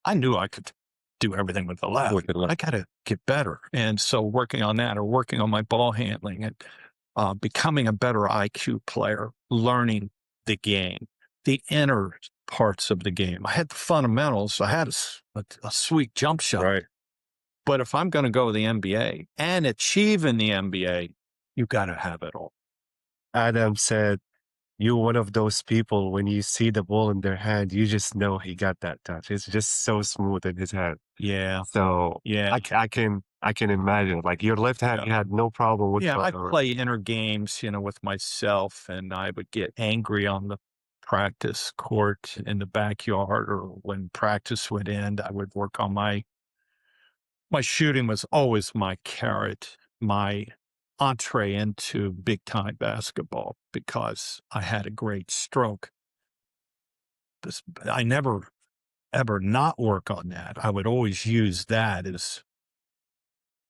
I knew I could do everything with the left. I got to get better. And so working on that, or working on my ball handling and becoming a better IQ player, learning the game, the inner parts of the game. I had the fundamentals. I had a sweet jump shot. Right. But if I'm going to go to the NBA and achieve in the NBA, you got to have it all. Adam said, you're one of those people, when you see the ball in their hand, you just know he got that touch. It's just so smooth in his hand. Yeah. So yeah, I can imagine, like, your left hand, you had no problem with. Yeah, I play inner games, with myself, and I would get angry on the practice court in the backyard, or when practice would end, I would work on my shooting was always my carrot, my entree into big time basketball, because I had a great stroke. I never ever not work on that. I would always use that as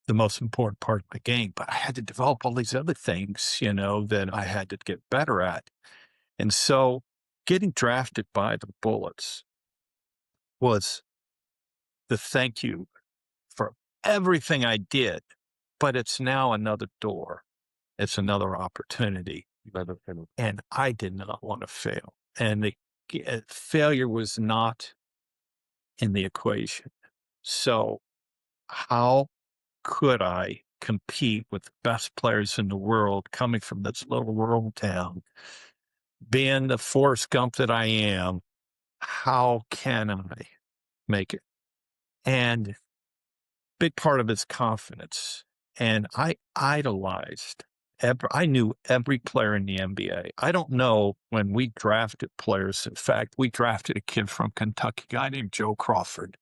the most important part of my game, but I had to develop all these other things, that I had to get better at. And so getting drafted by the Bullets was the thank you for everything I did, but it's now another door. It's another opportunity. And I did not want to fail. And the failure was not in the equation. So how could I compete with the best players in the world, coming from this little rural town, being the Forrest Gump that I am? How can I make it? And big part of it's confidence. And I idolized I knew every player in the NBA. I don't know when we drafted players. In fact, we drafted a kid from Kentucky, a guy named Joe Crawford.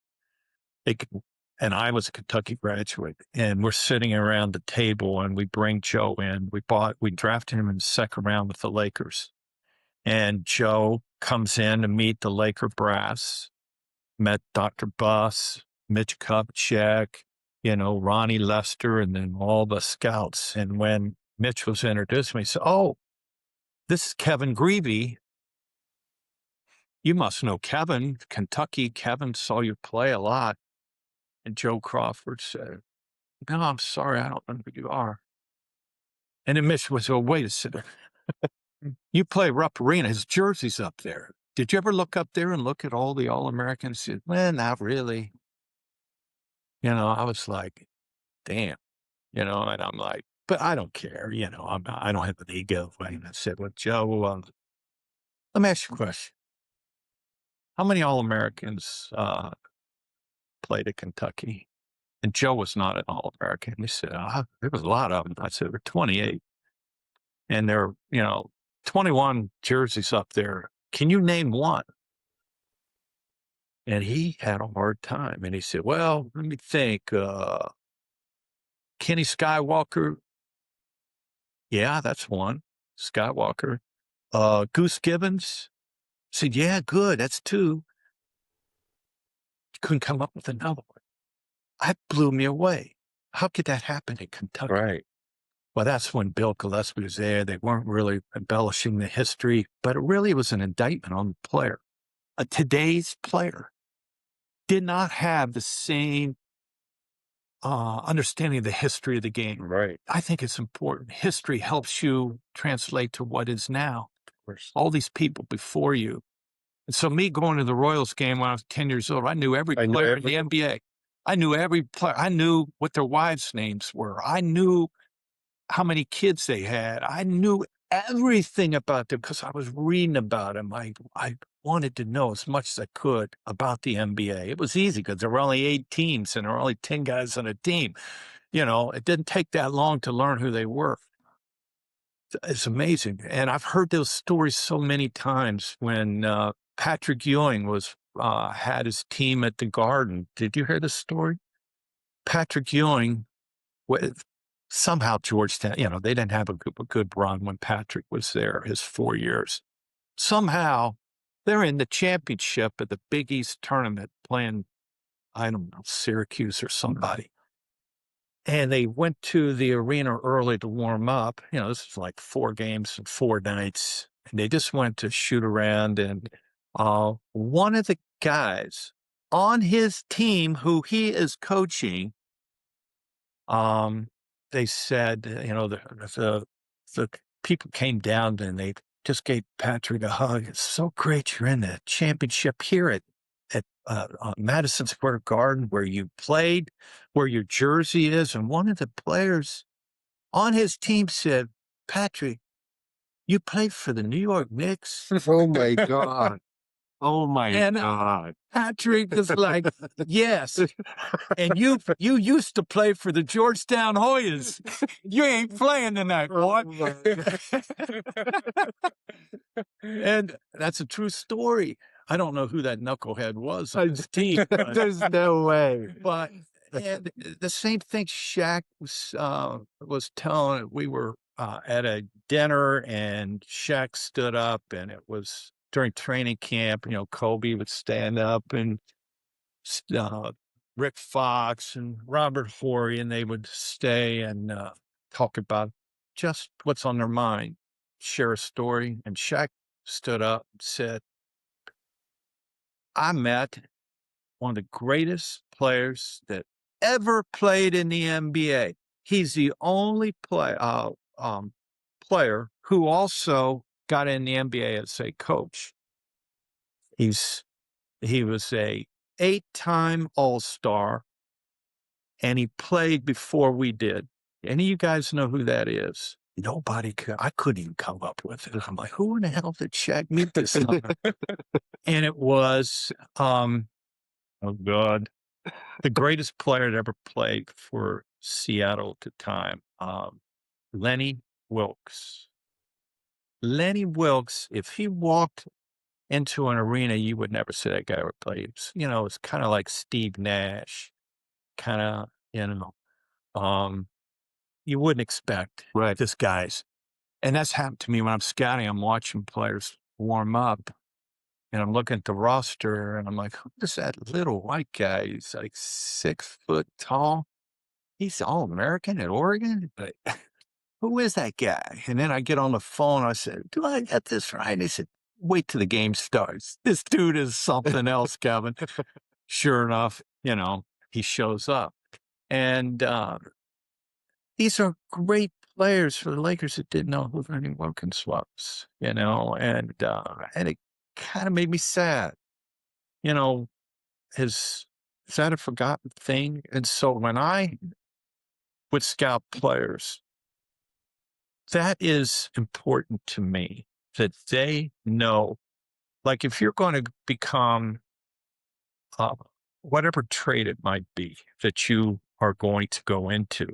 And I was a Kentucky graduate, and we're sitting around the table, and we bring Joe in. We drafted him in the second round with the Lakers. And Joe comes in to meet the Laker brass, met Dr. Buss, Mitch Kupchak, Ronnie Lester, and then all the scouts. And when Mitch was introduced to me, he said, "Oh, this is Kevin Grevey. You must know Kevin, Kentucky. Kevin saw you play a lot." And Joe Crawford said, "No, I'm sorry, I don't know who you are." And then Mitch was, "Oh, wait a second. You play Rupp Arena. His jersey's up there. Did you ever look up there and look at all the All-Americans?" He said, "Well, not really." I was like, damn, and I'm like, but I don't care. I don't have an ego. I said, well, Joe, let me ask you a question. How many All-Americans played at Kentucky? And Joe was not an All-American. He said, there was a lot of them. I said, there were 28. And there are, 21 jerseys up there. Can you name one? And he had a hard time. And he said, well, let me think. Kenny Skywalker. Yeah, that's one. Skywalker. Goose Gibbons. I said, yeah, good. That's two. Couldn't come up with another one. That blew me away. How could that happen in Kentucky? Right. Well, that's when Bill Gillespie was there. They weren't really embellishing the history, but it really was an indictment on the player. Today's player did not have the same understanding of the history of the game. Right. I think it's important. History helps you translate to what is now. Of course. All these people before you. And so me going to the Royals game when I was 10 years old, I knew every player in the NBA. I knew every player. I knew what their wives' names were. I knew how many kids they had. I knew everything about them because I was reading about them. I wanted to know as much as I could about the NBA. It was easy because there were only 8 teams and there were only 10 guys on a team. It didn't take that long to learn who they were. It's amazing. And I've heard those stories so many times when Patrick Ewing had his team at the Garden. Did you hear this story? Patrick Ewing, somehow Georgetown, they didn't have a good run when Patrick was there, his 4 years. Somehow they're in the championship at the Big East tournament playing, I don't know, Syracuse or somebody. And they went to the arena early to warm up. This is like 4 games and 4 nights. And they just went to shoot around. And one of the guys on his team who he is coaching, they said, the people came down and they just gave Patrick a hug. It's so great you're in the championship here at Madison Square Garden where you played, where your jersey is. And one of the players on his team said, Patrick, you played for the New York Knicks? Oh my God. Oh my God. Patrick was like, yes. And you used to play for the Georgetown Hoyas. You ain't playing tonight, boy. And that's a true story. I don't know who that knucklehead was on his team. There's no way. But and the same thing Shaq was telling. We were at a dinner and Shaq stood up, and it was during training camp. Kobe would stand up and Rick Fox and Robert Horry, and they would stay and talk about just what's on their mind, share a story. And Shaq stood up and said, I met one of the greatest players that ever played in the NBA. He's the only player who also got in the NBA as a coach. He was a 8-time All-Star, and he played before we did. Any of you guys know who that is? Nobody could. I couldn't even come up with it. I'm like, who in the hell did Shaq meet this time? And it was, oh God, the greatest player that ever played for Seattle at the time, Lenny Wilkes. Lenny Wilkes, if he walked into an arena, you would never see that guy ever play. It's kind of like Steve Nash, kind of, you wouldn't expect this guy's. And that's happened to me when I'm scouting. I'm watching players warm up, and I'm looking at the roster, and I'm like, who is that little white guy? He's like 6 foot tall. He's All-American at Oregon? But who is that guy? And then I get on the phone. I said, do I get this right? And he said, wait till the game starts. This dude is something else, Kevin. Sure enough, he shows up. And these are great players for the Lakers that didn't know who Lenny Wilkens was, and it kind of made me sad. Is that a forgotten thing? And so when I would scout players, that is important to me, that they know, like if you're going to become uh, whatever trade it might be that you are going to go into,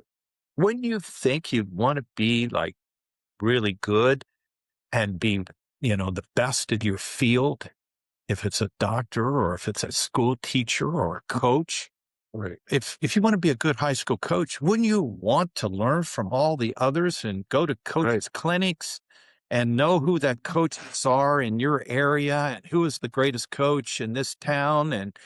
wouldn't you think you'd want to be like really good and be, the best in your field? If it's a doctor or if it's a school teacher or a coach, Right. if you want to be a good high school coach, wouldn't you want to learn from all the others and go to coaches' clinics and know who that coaches are in your area and who is the greatest coach in this town, and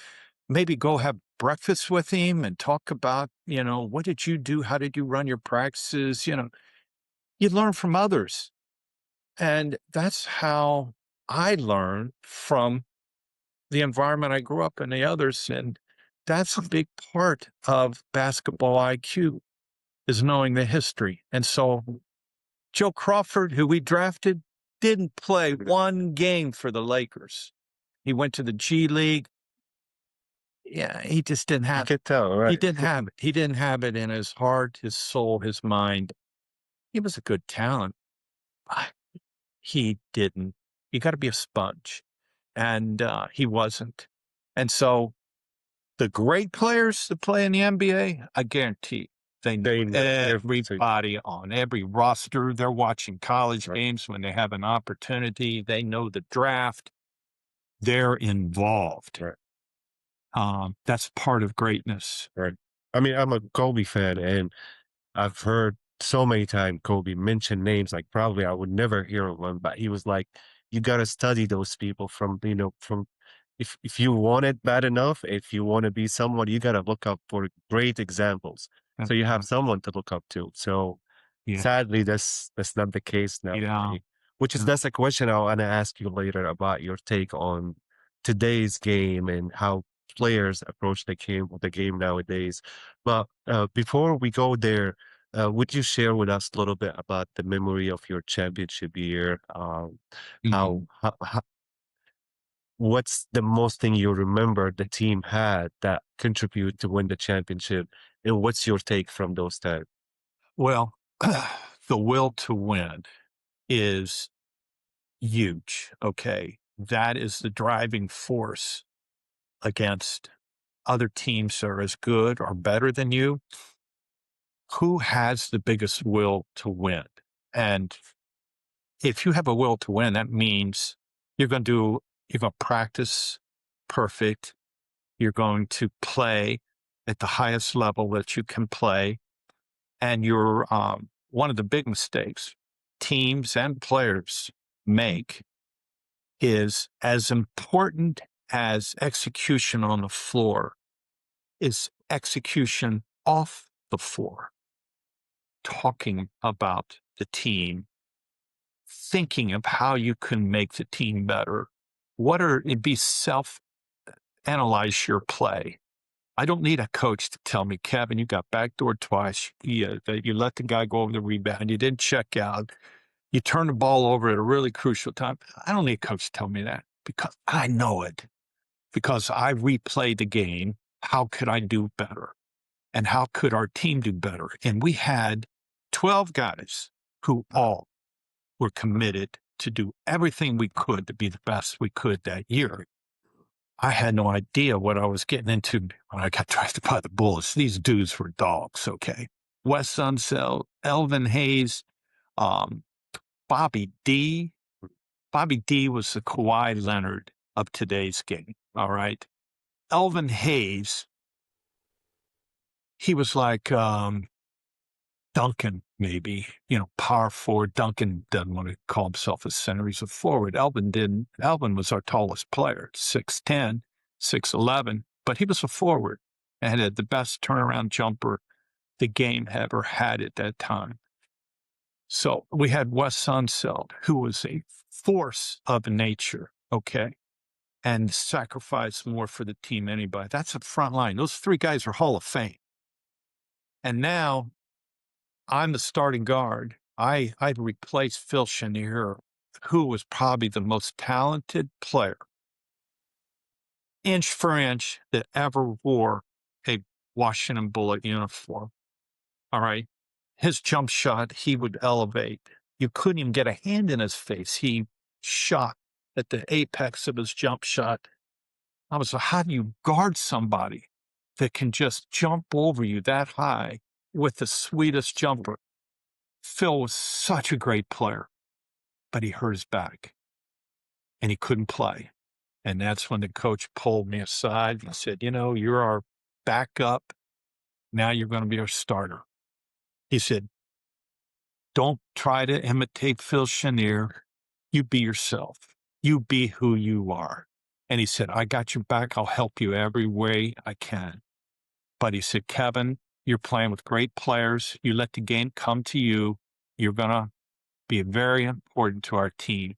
maybe go have breakfast with him and talk about, what did you do? How did you run your practices? You learn from others. And that's how I learn from the environment I grew up in, the others. And that's a big part of basketball IQ, is knowing the history. And so Joe Crawford, who we drafted, didn't play one game for the Lakers. He went to the G League. Yeah, he just didn't I have could tell, right? He didn't have it. He didn't have it in his heart, his soul, his mind. He was a good talent. But he didn't. You got to be a sponge. And he wasn't. And so the great players that play in the NBA, I guarantee they know They know everything. everybody on every roster. They're watching college Right. games when they have an opportunity. They know the draft. They're involved. Right. That's part of greatness. Right. I mean, I'm a Kobe fan, and I've heard so many times Kobe mention names like probably I would never hear of one, but he was like, you got to study those people from if you want it bad enough, if you want to be someone, you got to look up for great examples. So you have someone to look up to. So Yeah. sadly, that's not the case now. Yeah. For me. Which is that's a question I want to ask you later about your take on today's game and how players approach the game nowadays. But before we go there, would you share with us a little bit about the memory of your championship year? Mhm. How what's the most thing you remember the team had that contributed to win the championship? And what's your take from those times? Well, the will to win is huge. Okay. That is the driving force against other teams that are as good or better than you. Who has the biggest will to win? And if you have a will to win, that means you're going to practice perfect. You're going to play at the highest level that you can play. And you're, one of the big mistakes teams and players make is, as important as execution on the floor is execution off the floor, talking about the team, thinking of how you can make the team better. It'd be analyze your play. I don't need a coach to tell me, Kevin, you got backdoored twice. You let the guy go over the rebound. You didn't check out. You turned the ball over at a really crucial time. I don't need a coach to tell me that, because I know it, because I replayed the game. How could I do better? And how could our team do better? And we had 12 guys who all were committed to do everything we could to be the best we could that year. I had no idea what I was getting into when I got drafted by the Bulls. These dudes were dogs, okay? Wes Unseld, Elvin Hayes, um, Bobby D. Bobby D was the Kawhi Leonard of today's game, all right? Elvin Hayes, he was like Duncan, maybe, power forward. Duncan doesn't want to call himself a center. He's a forward. Elvin didn't. Elvin was our tallest player, 6'10", 6'11", but he was a forward and had the best turnaround jumper the game ever had at that time. So we had Wes Unseld, who was a force of nature, okay, and sacrificed more for the team than anybody. That's a front line. Those three guys are Hall of Fame. And now I'm the starting guard. I'd replaced Phil Chenier, who was probably the most talented player, inch for inch, that ever wore a Washington Bullet uniform. All right. his jump shot, he would elevate. You couldn't even get a hand in his face. He shot at the apex of his jump shot. I was like, how do you guard somebody that can just jump over you that high with the sweetest jumper? Phil was such a great player, but he hurt his back and he couldn't play. And that's when the coach pulled me aside and said, you're our backup. Now you're going to be our starter. He said, don't try to imitate Phil Chenier. You be yourself. You be who you are. And he said, I got your back. I'll help you every way I can. But he said, Kevin, you're playing with great players. You let the game come to you. You're going to be very important to our team.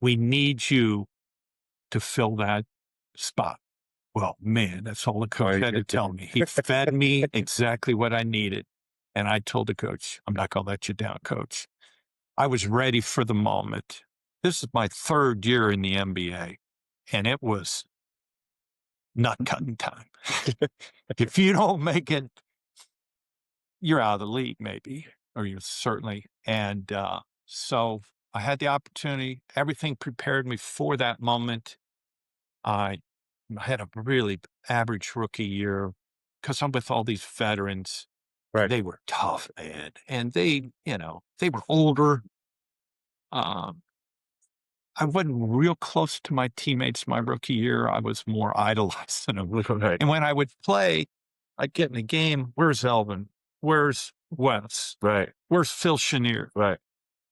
We need you to fill that spot. Well, man, that's all the coach had to tell me. He fed me exactly what I needed. And I told the coach, I'm not going to let you down, coach. I was ready for the moment. This is my third year in the NBA, and it was nut cutting time. If you don't make it, you're out of the league, maybe, or you're certainly. And so I had the opportunity. Everything prepared me for that moment. I had a really average rookie year because I'm with all these veterans. Right. They were tough, man. And they were older. I wasn't real close to my teammates my rookie year. I was more idolized than them. Right. And when I would play, I'd get in the game. Where's Elvin? Where's Wes? Right. Where's Phil Chenier? Right.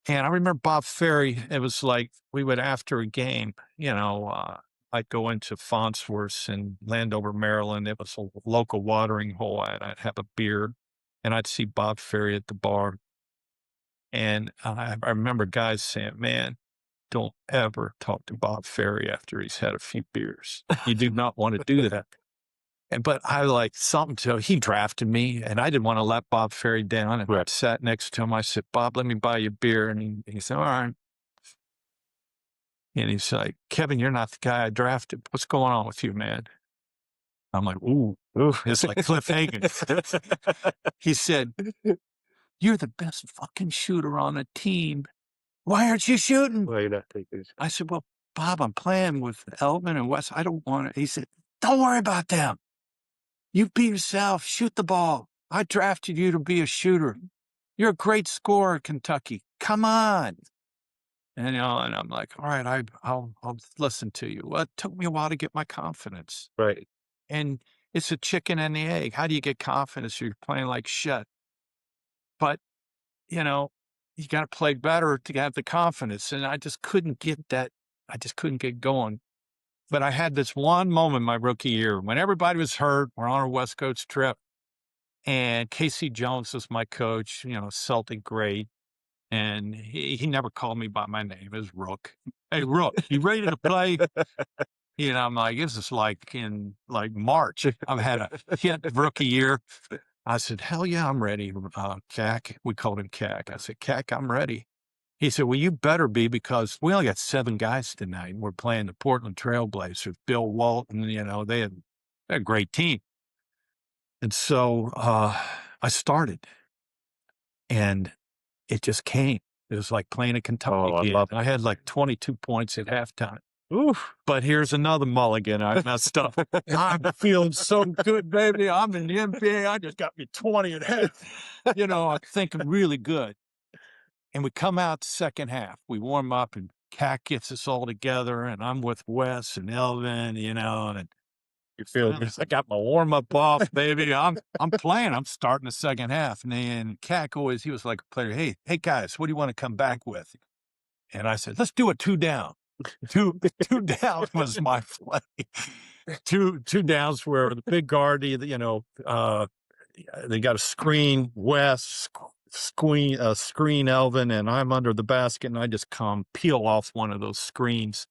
And I remember Bob Ferry. It was like we would, after a game, I'd go into Farnsworth in Landover, Maryland. It was a local watering hole, and I'd have a beer, and I'd see Bob Ferry at the bar. And I remember guys saying, man, don't ever talk to Bob Ferry after he's had a few beers. You do not want to do that. But I like something to, he drafted me, and I didn't want to let Bob Ferry down. And I sat next to him. I said, Bob, let me buy you a beer. And he said, all right. And he's like, Kevin, you're not the guy I drafted. What's going on with you, man? I'm like, ooh. It's like Cliff Hagan. He said, you're the best fucking shooter on the team. Why aren't you shooting? Well, you're not taking it. I said, well, Bob, I'm playing with Elvin and Wes. I don't want to. He said, don't worry about them. You be yourself. Shoot the ball. I drafted you to be a shooter. You're a great scorer, Kentucky. Come on. And I'm like, all right, I'll listen to you. Well, it took me a while to get my confidence. Right. And it's a chicken and the egg. How do you get confidence? You're playing like shit. But, you got to play better to have the confidence. And I just couldn't get that. I just couldn't get going. But I had this one moment my rookie year when everybody was hurt. We're on our West Coast trip. And Casey Jones was my coach, Celtic great. And he never called me by my name. It was Rook. Hey, Rook, you ready to play? I'm like, this is like in March. I've had a hit rookie year. I said, hell yeah, I'm ready. Cac, we called him Cac. I said, Cac, I'm ready. He said, well, you better be, because we only got 7 guys tonight. We're playing the Portland Trailblazers, Bill Walton, they had a great team. And so I started, and it just came. It was like playing a Kentucky game. I had like 22 points at halftime. Oof. But here's another mulligan I messed up. I'm feeling so good, baby. I'm in the NBA. I just got me 20 and a half. I'm thinking really good. And we come out the second half. We warm up, and Cac gets us all together, and I'm with Wes and Elvin, and You feel I got my warm up off, baby. I'm playing. I'm starting the second half. And then Cac he was like a player. Hey guys, what do you want to come back with? And I said, let's do a 2 down. Two down was my play. Two downs where the big guard, they got a screen West, screen Elvin, and I'm under the basket, and I just peel off one of those screens,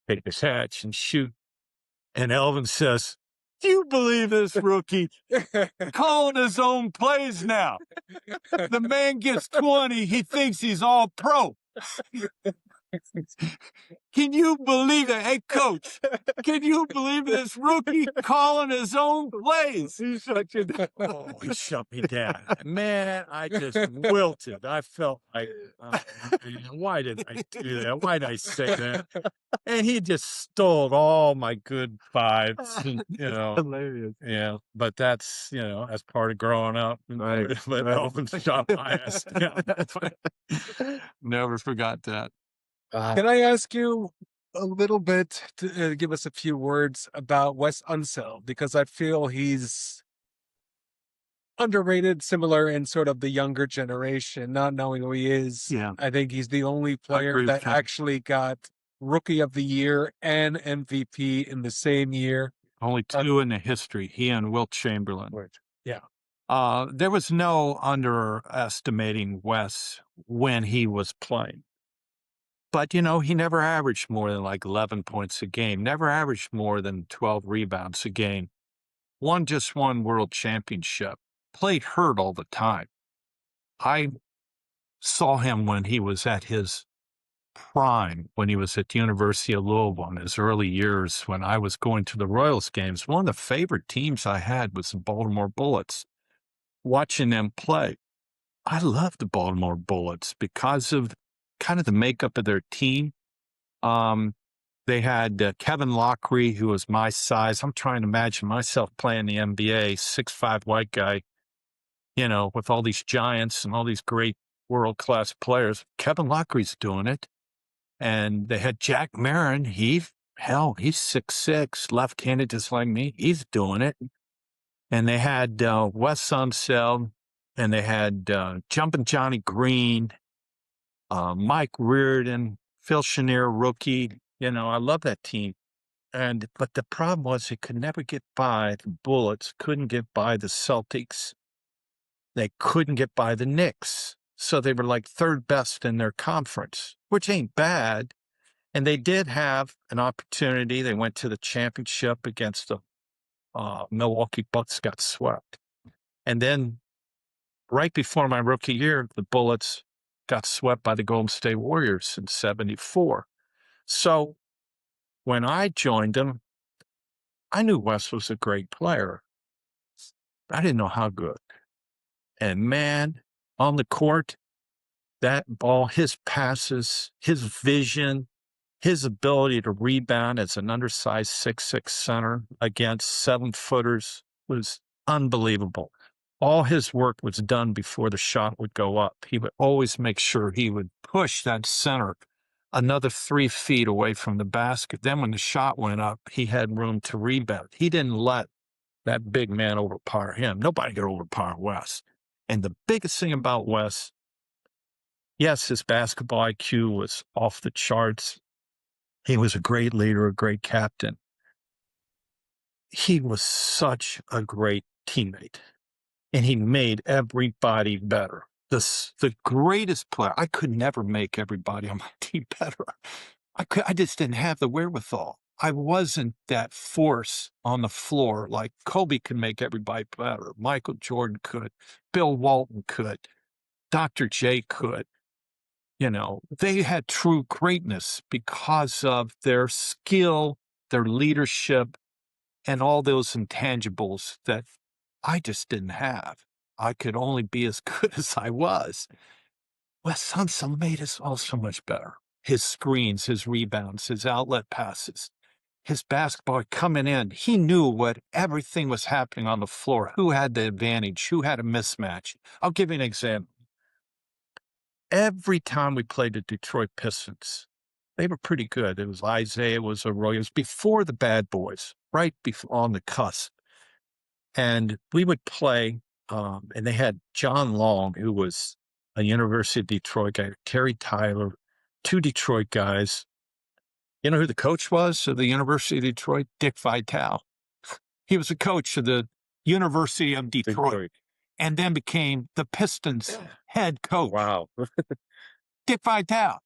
take the catch and shoot. And Elvin says, do you believe this rookie? Calling his own plays now. The man gets 20. He thinks he's all pro. Can you believe that? Hey, coach, can you believe this rookie calling his own plays? He shut you down. Oh, he shut me down. Man, I just wilted. I felt like, oh, man, why did I do that? Why did I say that? And he just stole all my good vibes. And, Hilarious. yeah, but that's, as part of growing up. Right, But right. Elvin shot my ass down. Never forgot that. Can I ask you a little bit to give us a few words about Wes Unseld? Because I feel he's underrated, similar in sort of the younger generation, not knowing who he is. Yeah. I think he's the only player agree with that Kevin. actually got Rookie of the Year and MVP in the same year. Only two in the history, he and Wilt Chamberlain. Yeah. There was no underestimating Wes when he was playing. But, he never averaged more than like 11 points a game, never averaged more than 12 rebounds a game. Just won world championship, played hurt all the time. I saw him when he was at his prime, when he was at the University of Louisville in his early years, when I was going to the Royals games. One of the favorite teams I had was the Baltimore Bullets. Watching them play, I loved the Baltimore Bullets because of kind of the makeup of their team. They had Kevin Lockery, who was my size. I'm trying to imagine myself playing the NBA, 6'5" white guy, with all these giants and all these great world-class players. Kevin Lockery's doing it. And they had Jack Marin. He's 6'6", left-handed just like me. He's doing it. And they had Wes Unseld, and they had Jumpin' Johnny Green, Mike Reardon, Phil Chenier, rookie. I love that team. But the problem was they could never get by the Bullets, couldn't get by the Celtics. They couldn't get by the Knicks. So they were like third best in their conference, which ain't bad. And they did have an opportunity. They went to the championship against the Milwaukee Bucks, got swept. And then right before my rookie year, the Bullets got swept by the Golden State Warriors in 74. So when I joined them, I knew Wes was a great player. I didn't know how good. And man, on the court, that ball, his passes, his vision, his ability to rebound as an undersized 6'6" center against 7-footers was unbelievable. All his work was done before the shot would go up. He would always make sure he would push that center another 3 feet away from the basket. Then when the shot went up, he had room to rebound. He didn't let that big man overpower him. Nobody could overpower Wes. And the biggest thing about Wes, yes, his basketball IQ was off the charts. He was a great leader, a great captain. He was such a great teammate, and he made everybody better. The greatest player, I could never make everybody on my team better. I just didn't have the wherewithal. I wasn't that force on the floor like Kobe could make everybody better. Michael Jordan could. Bill Walton could. Dr. J could. They had true greatness because of their skill, their leadership, and all those intangibles that I just didn't have. I could only be as good as I was. Wes Unseld made us all so much better. His screens, his rebounds, his outlet passes, his basketball coming in. He knew what everything was happening on the floor, who had the advantage, who had a mismatch. I'll give you an example. Every time we played the Detroit Pistons, they were pretty good. It was Isaiah, it was Arroyo. It was before the bad boys, right before, on the cusp. And we would play, and they had John Long, who was a University of Detroit guy, Terry Tyler, 2 Detroit guys. You know who the coach was of the University of Detroit? Dick Vitale. He was a coach of the University of Detroit. And then became the Pistons head coach. Wow. Dick Vitale.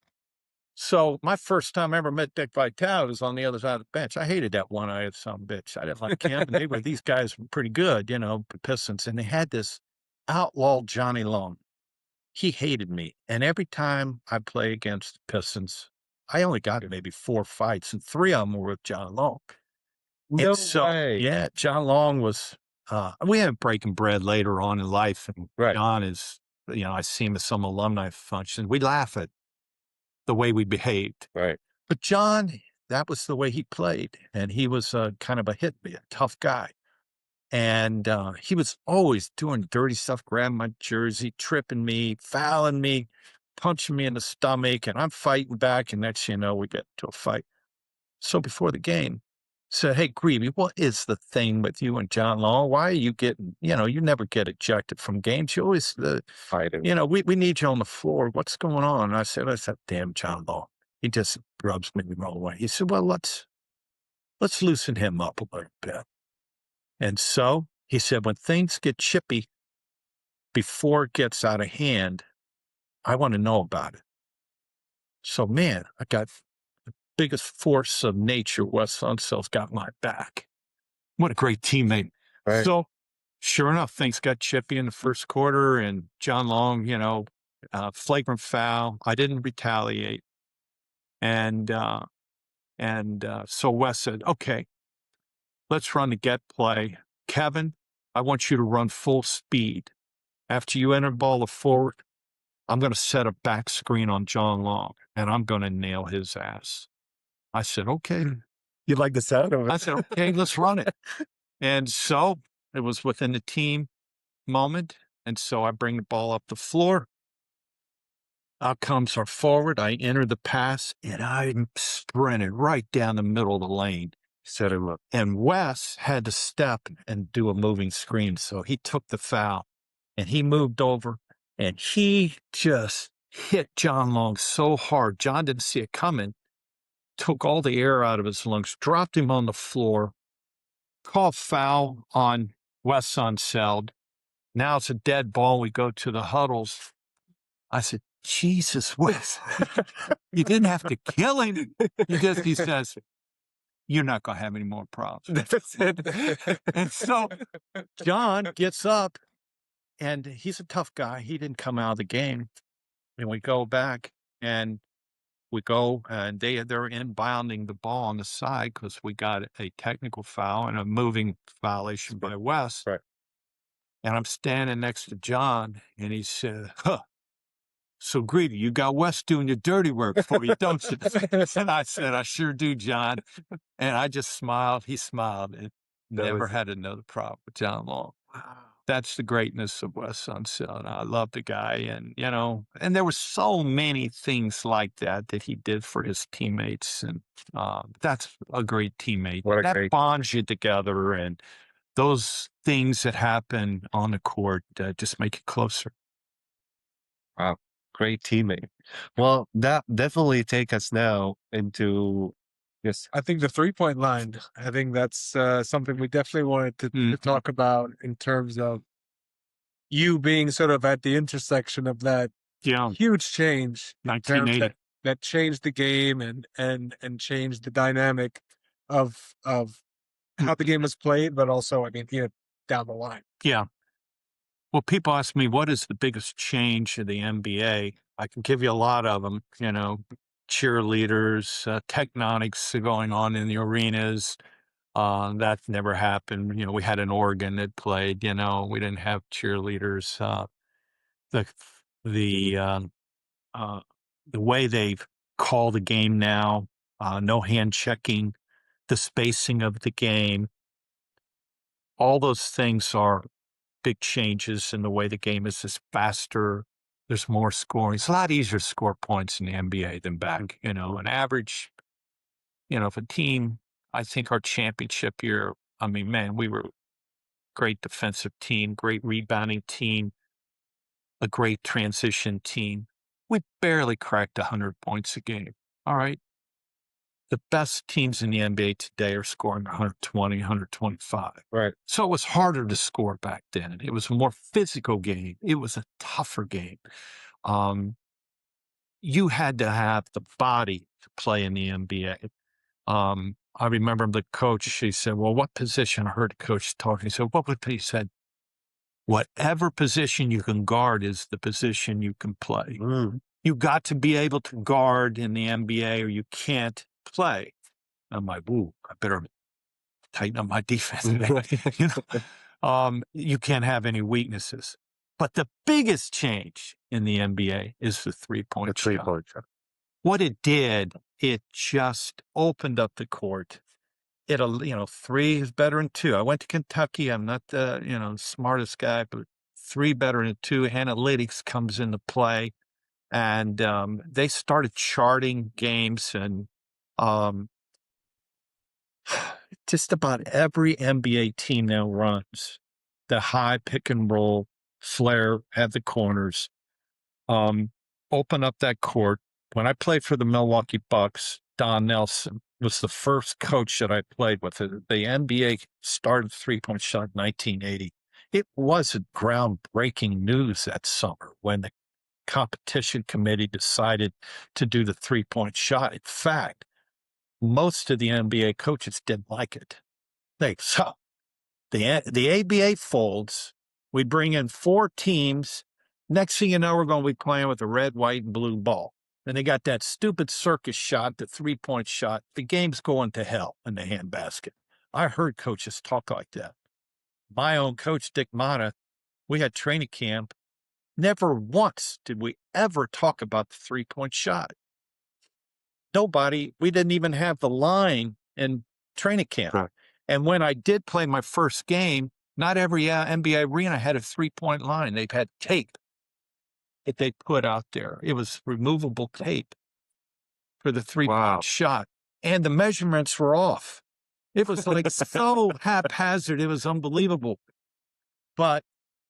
So my first time I ever met Dick Vitale was on the other side of the bench. I hated that one-eyed son of a bitch. I didn't like him. And these guys were pretty good, the Pistons. And they had this outlaw Johnny Long. He hated me. And every time I play against the Pistons, I only got maybe 4 fights, and 3 of them were with John Long. No And so, way. yeah, John Long was, we ended up breaking bread later on in life, and Right. John is, I see him at some alumni functions. We laugh at the way we behaved. Right. But John, that was the way he played, and he was kind of a tough guy. And he was always doing dirty stuff, grabbing my jersey, tripping me, fouling me, punching me in the stomach, and I'm fighting back. And next thing you know, we get into a fight. So before the game, said, "Hey, Grevey, what is the thing with you and John Long? Why are you getting, you never get ejected from games. You always, Fighting. we need you on the floor. What's going on?" And I said, "That's that damn John Long. He just rubs me the wrong way." He said, "Well, let's loosen him up a little bit." And so he said, "When things get chippy before it gets out of hand, I want to know about it." So, man, I got the biggest force of nature. Wes Unseld's got my back. What a great teammate. Right. So, sure enough, things got chippy in the first quarter, and John Long, flagrant foul. I didn't retaliate. And so Wes said, "Okay, let's run the get play. Kevin, I want you to run full speed. After you enter the ball forward, I'm going to set a back screen on John Long, and I'm going to nail his ass." I said, "Okay." You like the sound of it? I said, "Okay, let's run it." And so it was within the team moment. And so I bring the ball up the floor. Out comes our forward. I enter the pass, and I sprinted right down the middle of the lane. Set him up. And Wes had to step and do a moving screen. So he took the foul, and he moved over, and he just hit John Long so hard. John didn't see it coming, took all the air out of his lungs, dropped him on the floor, called foul on Wes Unseld. Now it's a dead ball. We go to the huddles. I said, "Jesus, Wes, you didn't have to kill him." He says, "You're not going to have any more problems." That's it. And so John gets up, and he's a tough guy. He didn't come out of the game. And we go back, and they're inbounding the ball on the side because we got a technical foul and a moving violation by Wes. Right. And I'm standing next to John, and he said, "So, Grevey, you got Wes doing your dirty work for you, don't you?" And I said, "I sure do, John." And I just smiled. He smiled, and never had another problem with John Long. Wow. That's the greatness of Wes Unseld. I love the guy, and and there were so many things like that he did for his teammates, and that's a great teammate. That bonds you together, and those things that happen on the court just make it closer. Wow. Great teammate. Well, that definitely take us now into yes. I think the 3-point line, I think that's something we definitely wanted to talk about in terms of you being sort of at the intersection of that huge change in terms 1980. that changed the game and changed the dynamic of how the game was played, but also, I mean, down the line. Yeah. Well, people ask me, what is the biggest change in the NBA? I can give you a lot of them, cheerleaders, tectonics going on in the arenas. That never happened. We had an organ that played, we didn't have cheerleaders. The way they call the game now, no hand checking, the spacing of the game, all those things are big changes in the way the game is faster. There's more scoring. It's a lot easier to score points in the NBA than back, an average, if a team, I think our championship year, I mean, man, we were a great defensive team, great rebounding team, a great transition team. We barely cracked 100 points a game. All right. The best teams in the NBA today are scoring 120, 125. Right. So it was harder to score back then. It was a more physical game. It was a tougher game. You had to have the body to play in the NBA. I remember the coach, she said, "Well, what position?" I heard the coach talking. He said, he said, "Whatever position you can guard is the position you can play." You got to be able to guard in the NBA or you can't play. I'm like, woo, I better tighten up my defense. You can't have any weaknesses. But the biggest change in the NBA is the three-point shot. What it did, it just opened up the court. Three is better than two. I went to Kentucky. I'm not the, smartest guy, but three better than two. Analytics comes into play. And they started charting games, and just about every NBA team now runs the high pick and roll, flare at the corners, open up that court. When I played for the Milwaukee Bucks, Don Nelson was the first coach that I played with. The NBA started three-point shot in 1980. It wasn't groundbreaking news that summer when the competition committee decided to do the three-point shot. In fact, most of the NBA coaches didn't like it. So the ABA folds. We bring in 4 teams. Next thing you know, we're going to be playing with a red, white, and blue ball. And they got that stupid circus shot, the three-point shot. The game's going to hell in the handbasket. I heard coaches talk like that. My own coach, Dick Mata, we had training camp. Never once did we ever talk about the three-point shot. We didn't even have the line in training camp. Right. And when I did play my first game, not every NBA arena had a three-point line. They've had tape that they put out there. It was removable tape for the three-point shot. And the measurements were off. It was like so haphazard. It was unbelievable. But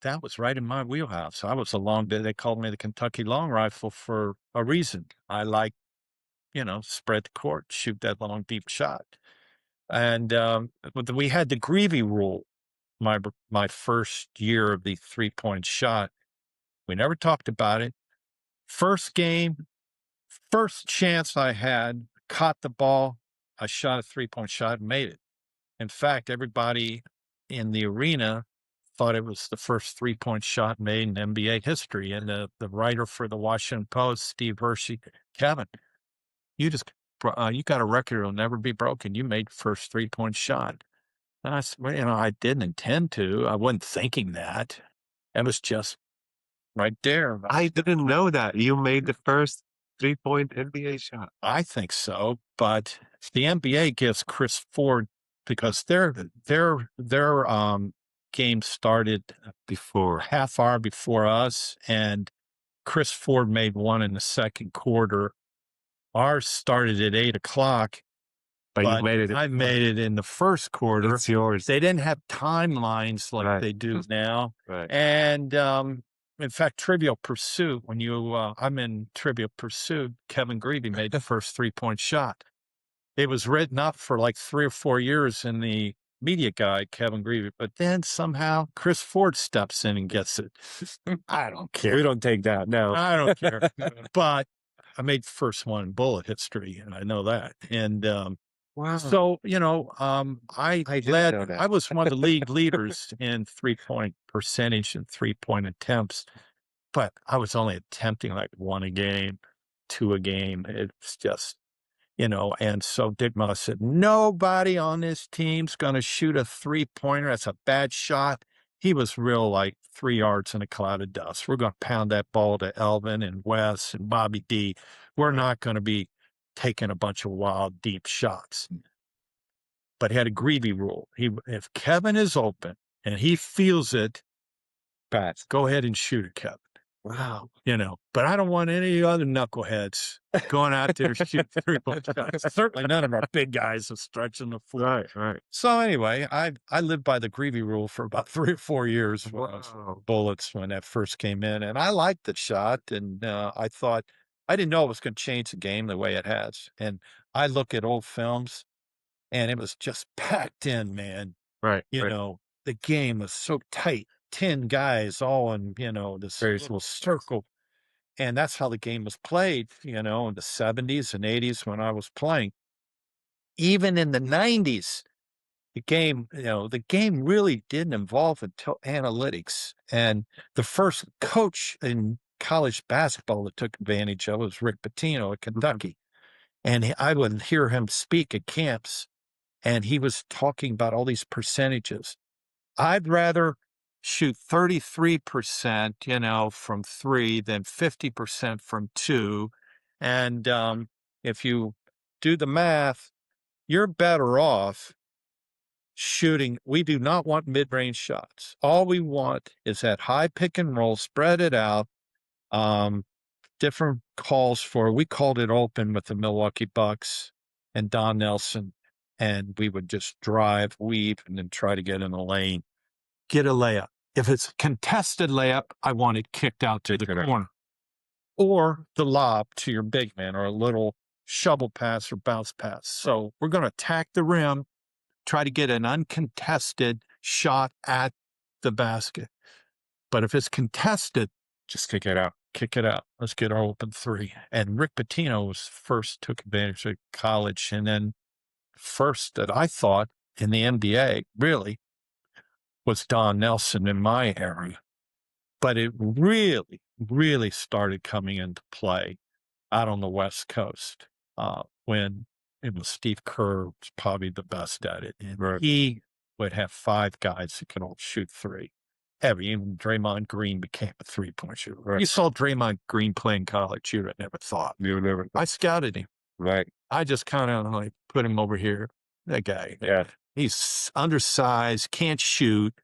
that was right in my wheelhouse. I was they called me the Kentucky long rifle for a reason. I like, spread the court, shoot that long, deep shot. And we had the Grevey rule my first year of the three-point shot. We never talked about it. First game, first chance I had, caught the ball, I shot a three-point shot and made it. In fact, everybody in the arena thought it was the first three-point shot made in NBA history. And the writer for the Washington Post, Steve Hershey, Kevin, you got a record that'll never be broken. You made first three-point shot. And I said, well, I didn't intend to. I wasn't thinking that. It was just right there. I didn't know that you made the first three-point NBA shot. I think so, but the NBA gives Chris Ford, because their game started half hour before us, and Chris Ford made one in the second quarter. Ours started at 8:00, but you made it. I made it in the first quarter. It's yours. They didn't have timelines like they do now. Right. And in fact, Trivial Pursuit, when I'm in Trivial Pursuit, Kevin Grevey made the first three-point shot. It was written up for like 3 or 4 years in the media guide, Kevin Grevey, but then somehow Chris Ford steps in and gets it. I don't care. We don't take that. No, I don't care. But I made the first one in bullet history, and I know that. And wow. So, I was one of the league leaders in three-point percentage and three-point attempts, but I was only attempting like 1 a game, 2 a game. It's just, and so Dick Mata said, nobody on this team's going to shoot a three-pointer. That's a bad shot. He was real like 3 yards in a cloud of dust. We're going to pound that ball to Elvin and Wes and Bobby D. We're not going to be taking a bunch of wild, deep shots. But he had a Grevey rule. If Kevin is open and he feels it, go ahead and shoot it, Kevin. Wow. But I don't want any other knuckleheads going out there shooting three-point shots. Certainly none of our big guys are stretching the floor. Right. So anyway, I lived by the Grevey rule for about 3 or 4 years. Bullets when that first came in, and I liked the shot, and I thought, I didn't know it was going to change the game the way it has. And I look at old films, and it was just packed in, man. Right. The game was so tight. 10 guys all in, this little circle. And that's how the game was played, in the 70s and 80s when I was playing. Even in the 90s, the game really didn't evolve until analytics. And the first coach in college basketball that took advantage of was Rick Pitino at Kentucky. And I would hear him speak at camps, and he was talking about all these percentages. I'd rather shoot 33%, from 3 than 50% from 2. And if you do the math, you're better off shooting. We do not want mid-range shots. All we want is that high pick and roll, spread it out. Different calls for, we called it open with the Milwaukee Bucks and Don Nelson, and we would just drive, weave, and then try to get in the lane, get a layup. If it's a contested layup, I want it kicked out to the corner, or the lob to your big man, or a little shovel pass or bounce pass. So we're going to attack the rim, try to get an uncontested shot at the basket. But if it's contested, Just kick it out. kick it out. Let's get our open 3. And Rick Pitino was first, took advantage of college, and then first that I thought in the NBA really was Don Nelson in my era. But it really, really started coming into play out on the West Coast when it was Steve Kerr was probably the best at it. And he would have 5 guys that could all shoot 3. Even Draymond Green became a 3-point shooter. Right. You saw Draymond Green playing college, you'd have never thought. You would never. I scouted him. Right. I just kind of like put him over here. That guy. Yeah. He's undersized, can't shoot.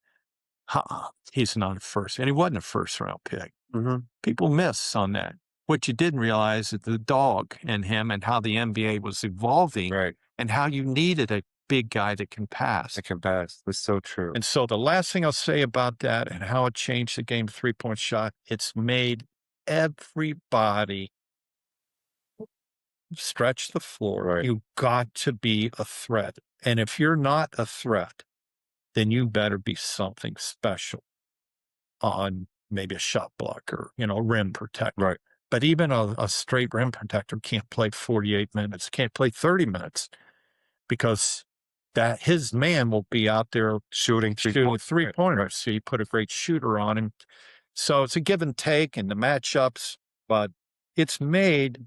He's not a first, and he wasn't a first round pick. Mm-hmm. People miss on that. What you didn't realize is the dog in him and how the NBA was evolving, Right. and how you needed a big guy that can pass. That can pass. That's so true. And so the last thing I'll say about that and how it changed the game 3-point shot, it's made everybody stretch the floor. Right. You've got to be a threat. And if you're not a threat, then you better be something special on maybe a shot blocker, rim protector. Right. But even a straight rim protector can't play 48 minutes, can't play 30 minutes, because that his man will be out there Shooting 3-pointers. So you put a great shooter on him. So it's a give and take in the matchups, but it's made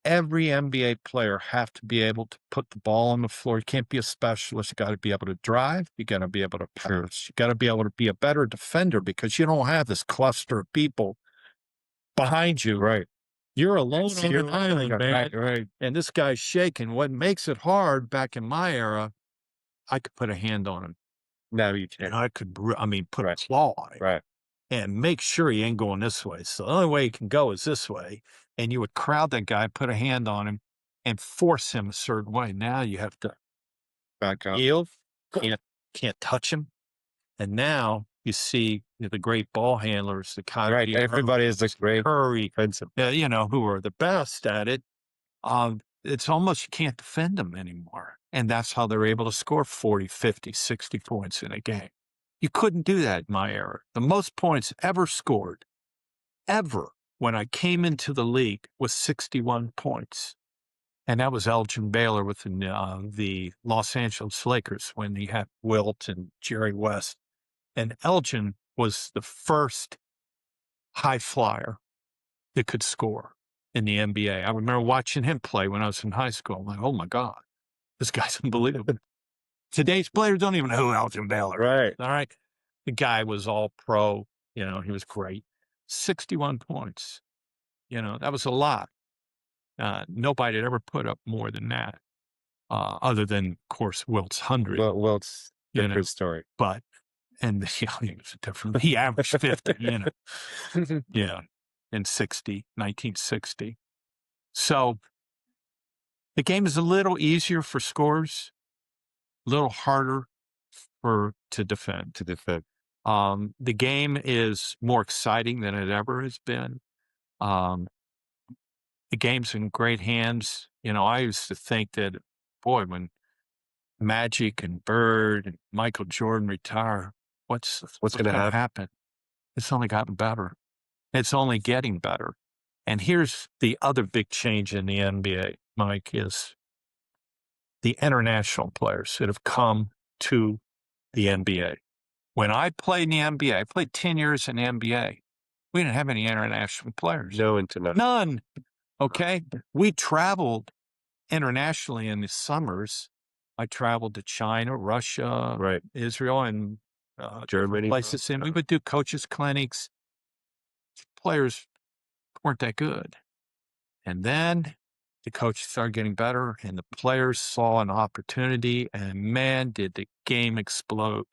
every NBA player have to be able to put the ball on the floor. You can't be a specialist. You got to be able to drive. You got to be able to pass. You got to be able to be a better defender, because you don't have this cluster of people behind you. Right. You're alone on an island, man. Right. And this guy's shaking. What makes it hard back in my era, I could put a hand on him. Now you can. And I could, put a claw on him. Right. And make sure he ain't going this way. So the only way he can go is this way. And you would crowd that guy, put a hand on him, and force him a certain way. Now you have to Back up. yield, can't touch him. And now you see the great ball handlers, the Kyrie, Right. Everybody is a great Curry, defensive. who are the best at it. It's almost, you can't defend them anymore. And that's how they're able to score 40, 50, 60 points in a game. You couldn't do that in my era. The most points ever scored, ever, when I came into the league was 61 points. And that was Elgin Baylor with the Los Angeles Lakers when he had Wilt and Jerry West. And Elgin was the first high flyer that could score in the NBA. I remember watching him play when I was in high school. I'm like, oh my God, this guy's unbelievable. Today's players don't even know who Elgin Baylor is. Right. All right. The guy was all pro. He was great. 61 points. That was a lot. Nobody had ever put up more than that, other than, of course, Wilt's 100. Well, it's a different story. But, and he was different. He averaged 50, yeah, in 1960. So the game is a little easier for scorers, a little harder to defend. The game is more exciting than it ever has been. The game's in great hands. I used to think that, boy, when Magic and Bird and Michael Jordan retire, what's going to happen? It's only gotten better. It's only getting better. And here's the other big change in the NBA, Mike, is the international players that have come to the NBA. When I played in the NBA, I played 10 years in the NBA. We didn't have any international players. No internet. None. Okay. We traveled internationally in the summers. I traveled to China, Russia, Right. Israel, and Germany. places. And we would do coaches' clinics. Players weren't that good. And then the coaches started getting better, and the players saw an opportunity, and man, did the game explode.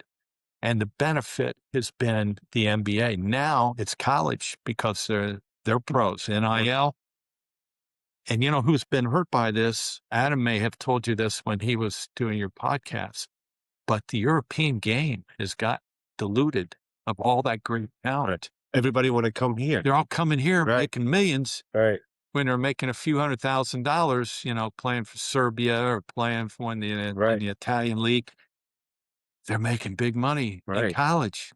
And the benefit has been the NBA. Now it's college because they're pros, NIL. And you know who's been hurt by this? Adam may have told you this when he was doing your podcast, but the European game has got diluted of all that great talent. Everybody want to come here. They're all coming here Right. making millions Right. when they're making a few $100,000, you know, playing for Serbia or playing for in the Italian league. They're making big money in Right. college.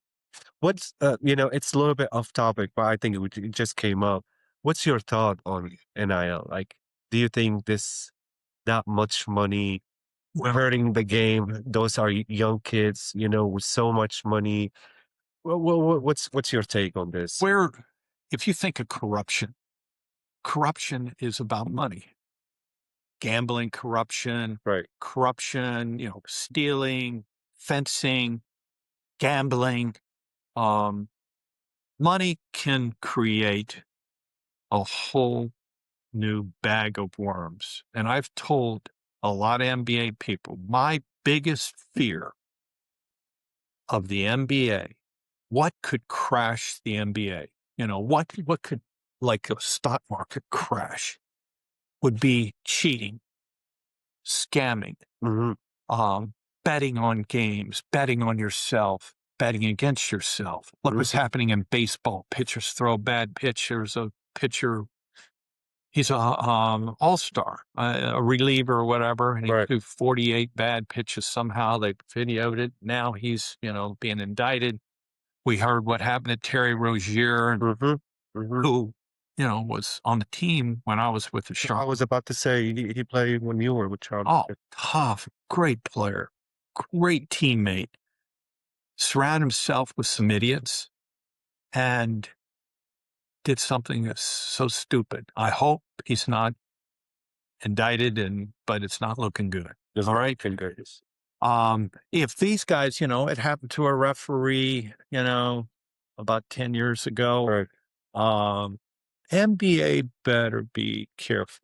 What's it's a little bit off topic, but I think it just came up. What's your thought on NIL? Like, do you think that much money hurting the game? Those are young kids, with so much money. What's your take on this? Where, if you think of corruption is about money. Gambling, corruption, Right. Stealing, fencing, gambling. Money can create a whole new bag of worms. And I've told a lot of NBA people, my biggest fear of the NBA, what could crash the NBA? What could, like a stock market crash, would be cheating, scamming, betting on games, betting on yourself, betting against yourself. Look what's happening in baseball. Pitchers throw bad pitchers. A pitcher, he's a all-star, a reliever or whatever, and he threw 48 bad pitches. Somehow they videoed it. Now he's, being indicted. We heard what happened to Terry Rozier, who, was on the team when I was with the Sharks. I was about to say he played when you were with Charlie. Oh, tough, great player, great teammate. Surrounded himself with some idiots and did something that's so stupid. I hope he's not indicted, but it's not looking good. All right. If these guys, it happened to a referee, about 10 years ago, NBA better be careful.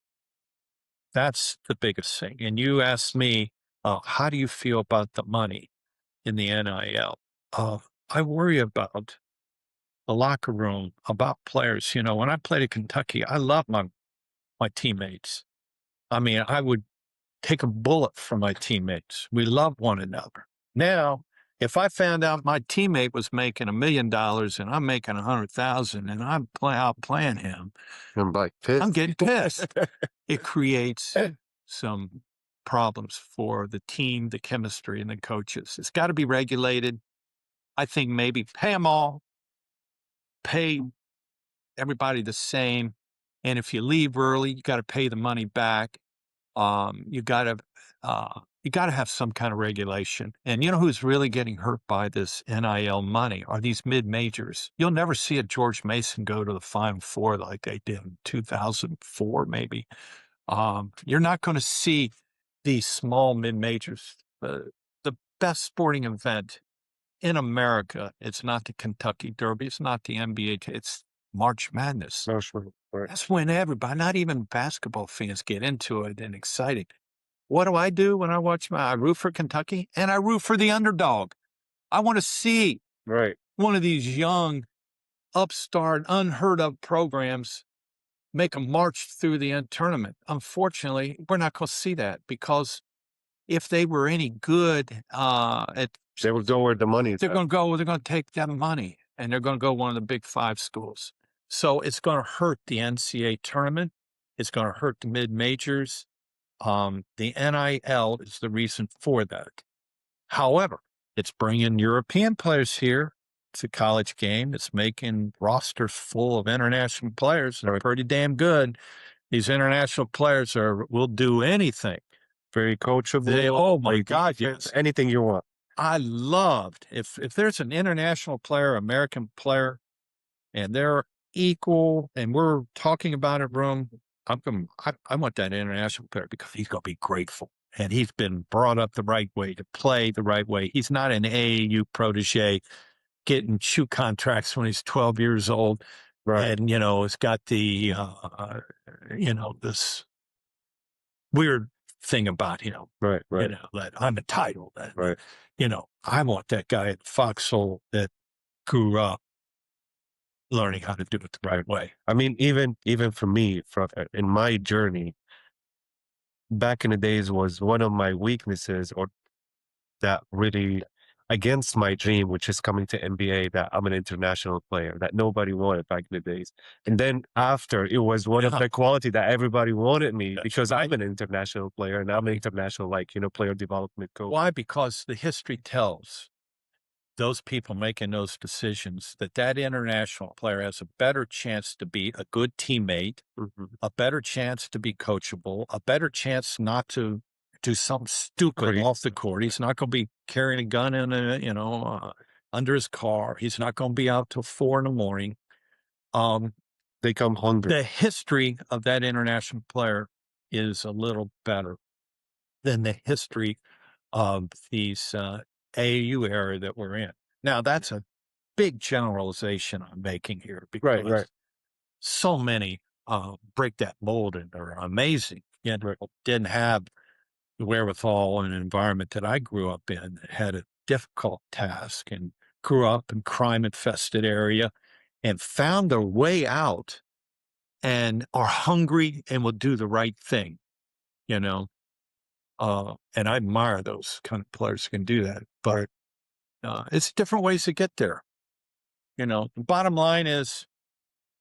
That's the biggest thing. And you asked me, how do you feel about the money in the NIL? I worry about the locker room, about players. When I played at Kentucky, I loved my teammates. I mean, I would take a bullet for my teammates. We loved one another. Now, if I found out my teammate was making $1 million and I'm making $100,000 and I'm outplaying him, I'm getting pissed. It creates some problems for the team, the chemistry, and the coaches. It's got to be regulated. I think maybe pay them all, pay everybody the same. And if you leave early, you got to pay the money back. You got to have some kind of regulation. And you know who's really getting hurt by this NIL money are these mid-majors. You'll never see a George Mason go to the Final Four like they did in 2004, maybe. You're not going to see these small mid-majors. The best sporting event in America, it's not the Kentucky Derby, it's not the NBA, it's March Madness. That's when everybody, not even basketball fans, get into it and excited. What do I do when I watch I root for Kentucky and I root for the underdog. I want to see one of these young, upstart, unheard of programs make a march through the end tournament. Unfortunately, we're not going to see that because if they were any good they will go where the money is. They're going to take that money and they're going to go one of the big 5 schools. So it's going to hurt the NCAA tournament. It's going to hurt the mid-majors. The NIL is the reason for that. However, it's bringing European players here. It's a college game. It's making rosters full of international players. They're pretty damn good. These international players will do anything. Very coachable. Oh my God, yes. Anything you want. I loved if there's an international player, American player, and they're equal, and we're talking about it, room. I want that international player because he's going to be grateful. And he's been brought up the right way to play the right way. He's not an AAU protege getting shoe contracts when he's 12 years old. Right. And, it's got the, this weird thing about him, Right. Right. that I'm entitled. And, Right. I want that guy in Foxhole that grew up learning how to do it the right way. I mean, even for me, in my journey, back in the days was one of my weaknesses, or that really against my dream, which is coming to NBA, that I'm an international player that nobody wanted back in the days. And then after, it was one of Yeah. the quality that everybody wanted me That's because right. I'm an international player and I'm an international, player development coach. Why? Because the history tells those people making those decisions that international player has a better chance to be a good teammate, a better chance to be coachable, a better chance not to do something stupid off the court. He's not going to be carrying a gun in under his car. He's not going to be out till 4 a.m. They come hungry. The history of that international player is a little better than the history of these AAU era that we're in. Now, that's a big generalization I'm making here because Right. so many break that mold and are amazing. Didn't have the wherewithal in an environment that I grew up in that had a difficult task and grew up in crime-infested area and found their way out and are hungry and will do the right thing, and I admire those kind of players who can do that. But it's different ways to get there. The bottom line is,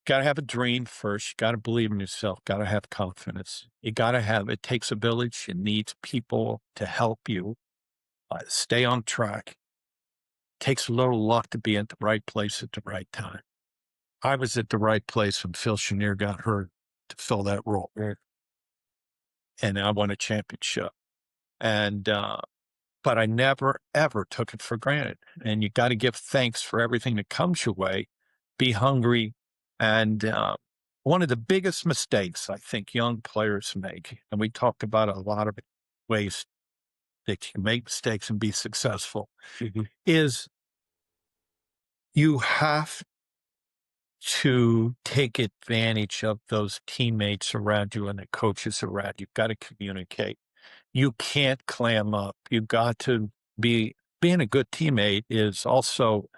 got to have a dream first. You got to believe in yourself. Got to have confidence. It takes a village. It needs people to help you stay on track. Takes a little luck to be at the right place at the right time. I was at the right place when Phil Chenier got hurt to fill that role. And I won a championship. And, but I never, ever took it for granted. And you got to give thanks for everything that comes your way. Be hungry. And one of the biggest mistakes I think young players make, and we talked about a lot of ways that you can make mistakes and be successful, is you have to take advantage of those teammates around you and the coaches around you. You've got to communicate. You can't clam up. You've got to being a good teammate is also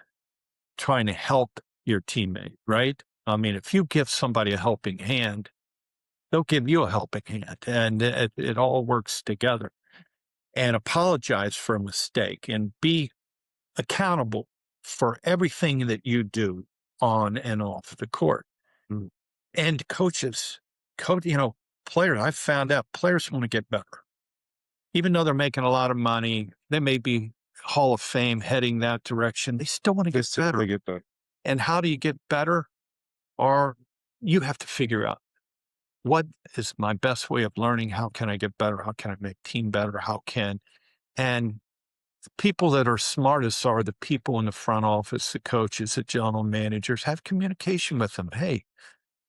trying to help your teammate, right? I mean, if you give somebody a helping hand, they'll give you a helping hand, and it all works together. And apologize for a mistake and be accountable for everything that you do on and off the court. And players, I've found out players want to get better. Even though they're making a lot of money, they may be Hall of Fame heading that direction. They still want to get better. And how do you get better? Or you have to figure out, what is my best way of learning? How can I get better? How can I make team better? And the people that are smartest are the people in the front office, the coaches, the general managers. Have communication with them. Hey,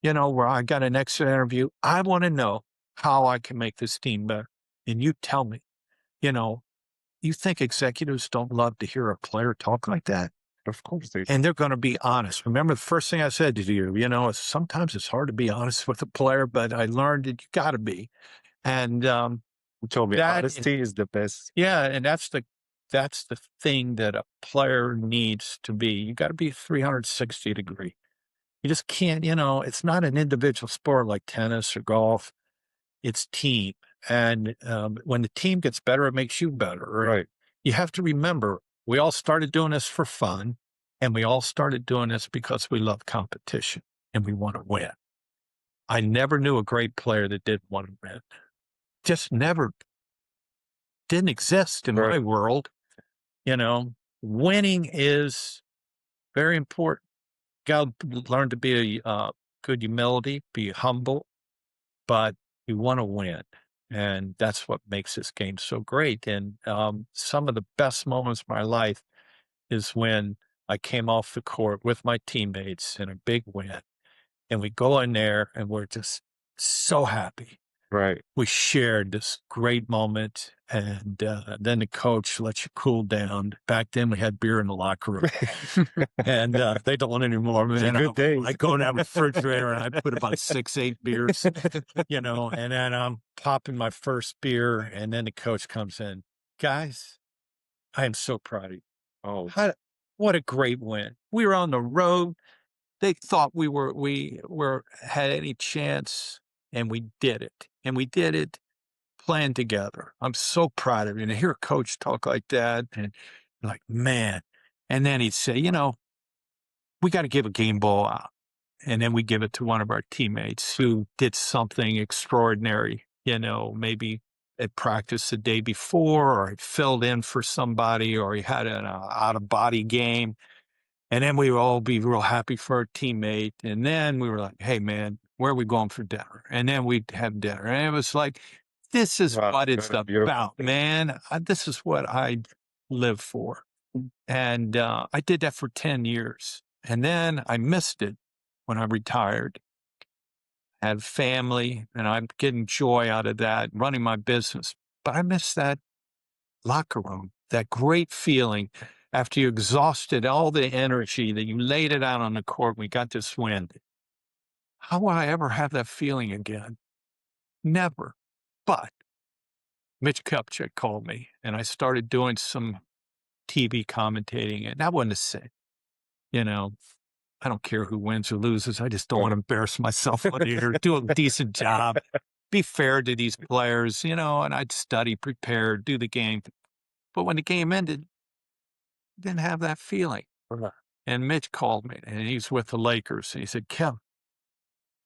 where I got an exit interview, I want to know how I can make this team better. And you tell me, you think executives don't love to hear a player talk like that? Of course they do. And they're going to be honest. Remember the first thing I said to you, sometimes it's hard to be honest with a player, but I learned that you got to be. And you told me honesty is the best. Yeah, and that's the thing that a player needs to be. You got to be 360 degree. You just can't, it's not an individual sport like tennis or golf. It's team. And when the team gets better, it makes you better. Right. You have to remember, we all started doing this for fun, and we all started doing this because we love competition and we want to win. I never knew a great player that didn't want to win. Just never didn't exist in my world. Winning is very important. Got to learn to be a good humility, be humble, but you want to win. And that's what makes this game so great. And some of the best moments of my life is when I came off the court with my teammates in a big win, and we go in there and we're just so happy. Right. We shared this great moment, and then the coach lets you cool down. Back then, we had beer in the locker room, and they don't anymore. Man, good days. I go in that refrigerator and I put about 6, 8 beers, and then I'm popping my first beer, and then the coach comes in. Guys, I am so proud of you. Oh, What a great win! We were on the road. They thought we had any chance, and we did it. And we did it playing together. I'm so proud of you. And to hear a coach talk like that, and like, man. And then he'd say, we got to give a game ball out. And then we give it to one of our teammates who did something extraordinary, maybe at practice the day before, or he filled in for somebody, or he had an out-of-body game. And then we would all be real happy for our teammate. And then we were like, hey, man, where are we going for dinner? And then we'd have dinner. And it was like, this is wow, what it's that's beautiful. about, man. This is what I live for. And I did that for 10 years. And then I missed it when I retired. I had family, and I'm getting joy out of that, running my business. But I missed that locker room, that great feeling after you exhausted all the energy that you laid it out on the court. We got this win. How will I ever have that feeling again? Never. But Mitch Kupchak called me, and I started doing some TV commentating, and that wasn't the same. I don't care who wins or loses. I just don't want to embarrass myself on the air. Do a decent job. Be fair to these players, and I'd study, prepare, do the game. But when the game ended, didn't have that feeling. And Mitch called me, and he's with the Lakers. And he said, Kevin,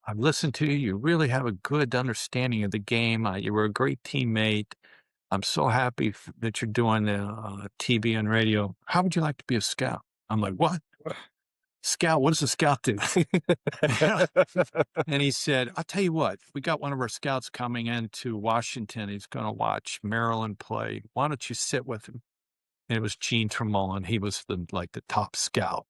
I've listened to you. You really have a good understanding of the game. You were a great teammate. I'm so happy that you're doing TV and radio. How would you like to be a scout? I'm like, what? Scout? What does a scout do? And he said, I'll tell you what, we got one of our scouts coming into Washington. He's going to watch Maryland play. Why don't you sit with him? And it was Gene Tremolin. He was the top scout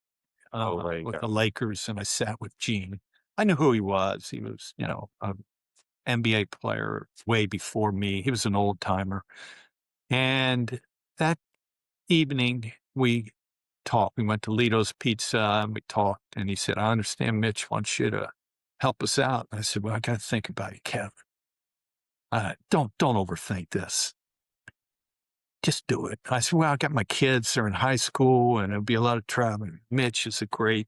with the Lakers. And I sat with Gene. I knew who he was. He was, an NBA player way before me. He was an old timer. And that evening we talked. We went to Lito's Pizza and we talked. And he said, I understand Mitch wants you to help us out. And I said, well, I got to think about it, Kevin. Don't overthink this. Just do it. I said, well, I got my kids. They're in high school and it'll be a lot of traveling. Mitch is a great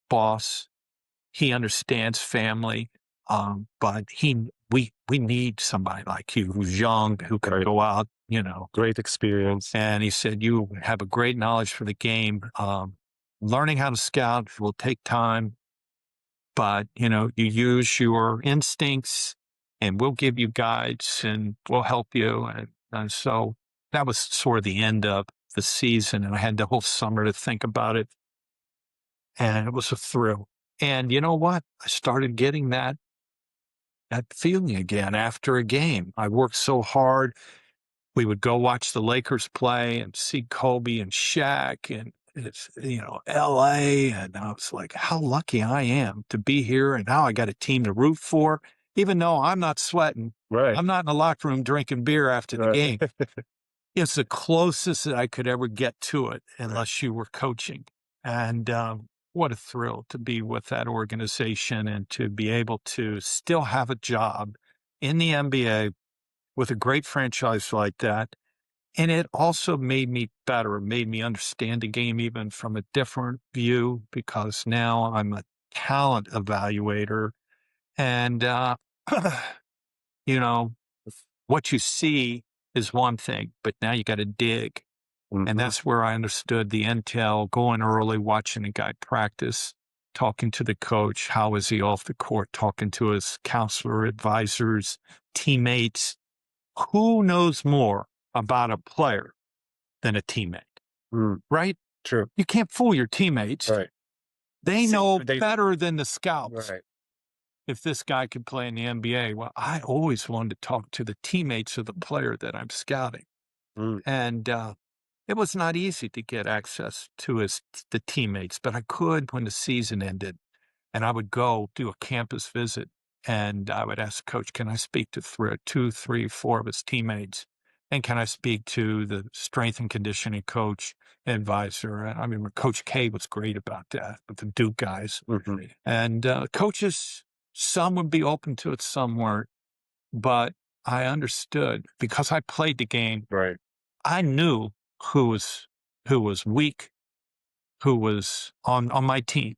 boss. He understands family. But we need somebody like you who's young, who can go out, Great experience. And he said, you have a great knowledge for the game. Learning how to scout will take time, but, you use your instincts and we'll give you guides and we'll help you. And so that was sort of the end of the season. And I had the whole summer to think about it. And it was a thrill. And you know what? I started getting that feeling again after a game. I worked so hard. We would go watch the Lakers play and see Kobe and Shaq and it's, LA. And I was like, how lucky I am to be here. And now I got a team to root for, even though I'm not sweating. Right. I'm not in the locker room drinking beer after the game. It's the closest that I could ever get to it unless you were coaching. And what a thrill to be with that organization and to be able to still have a job in the NBA with a great franchise like that. And it also made me better, made me understand the game even from a different view, because now I'm a talent evaluator. And, what you see is one thing, but now you got to dig. Mhm. And that's where I understood the intel, going early, watching a guy practice, talking to the coach. How is he off the court? Talking to his counselor, advisors, teammates. Who knows more about a player than a teammate? Right? True. You can't fool your teammates. Right. They know better than the scouts. Right. If this guy could play in the NBA, well, I always wanted to talk to the teammates of the player that I'm scouting. And it was not easy to get access to the teammates, but I could when the season ended. And I would go do a campus visit, and I would ask the coach, can I speak to two, three, four of his teammates? And can I speak to the strength and conditioning coach, advisor? And I remember Coach K was great about that with the Duke guys. Mhm. And coaches, some would be open to it, some weren't. But I understood because I played the game. Right. I knew who was weak, who was on my team,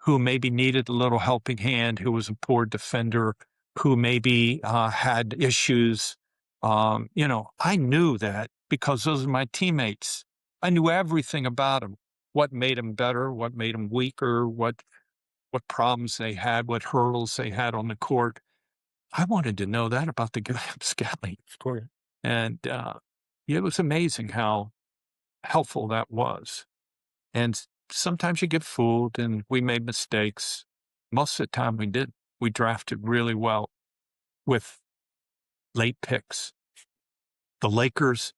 who maybe needed a little helping hand, who was a poor defender, who maybe had issues. I knew that because those are my teammates. I knew everything about them, what made them better, what made them weaker, what problems they had, what hurdles they had on the court. I wanted to know that about the guy I'm scouting. Of course. And it was amazing how helpful that was. And sometimes you get fooled, and we made mistakes. Most of the time we did. We drafted really well with late picks. The Lakers,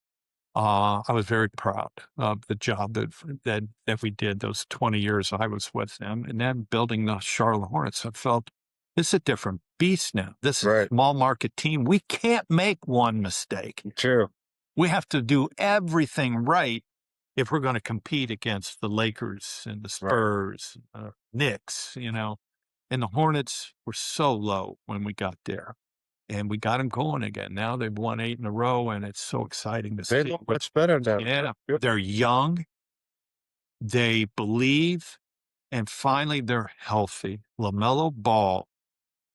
I was very proud of the job that we did those 20 years I was with them. And then building the Charlotte Hornets, I felt this is a different beast now. This is a Right. small market team. We can't make one mistake. True. We have to do everything right if we're going to compete against the Lakers and the Spurs, Knicks, and the Hornets were so low when we got there, and we got them going again. Now they've won 8 in a row, and it's so exciting to They see. look much better now. Yeah, Yep. they're young, they believe, and finally they're healthy. LaMelo Ball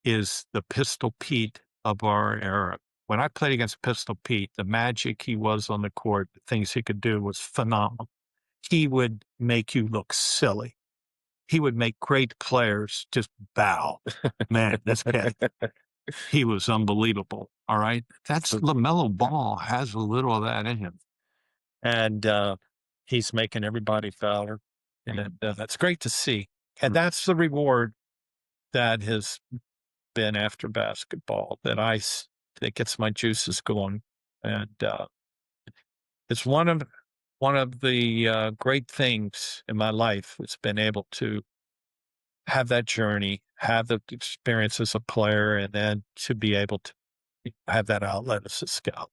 is the Pistol Pete of our era. When I played against Pistol Pete, the magic he was on the court, the things he could do was phenomenal. He would make you look silly. He would make great players just bow. Man, this guy, he was unbelievable. All right. That's LaMelo Ball has a little of that in him. And he's making everybody better. And that's great to see. And that's the reward that has been after basketball that gets my juices going. And it's one of the great things in my life. It's been able to have that journey, have the experience as a player, and then to be able to have that outlet as a scout.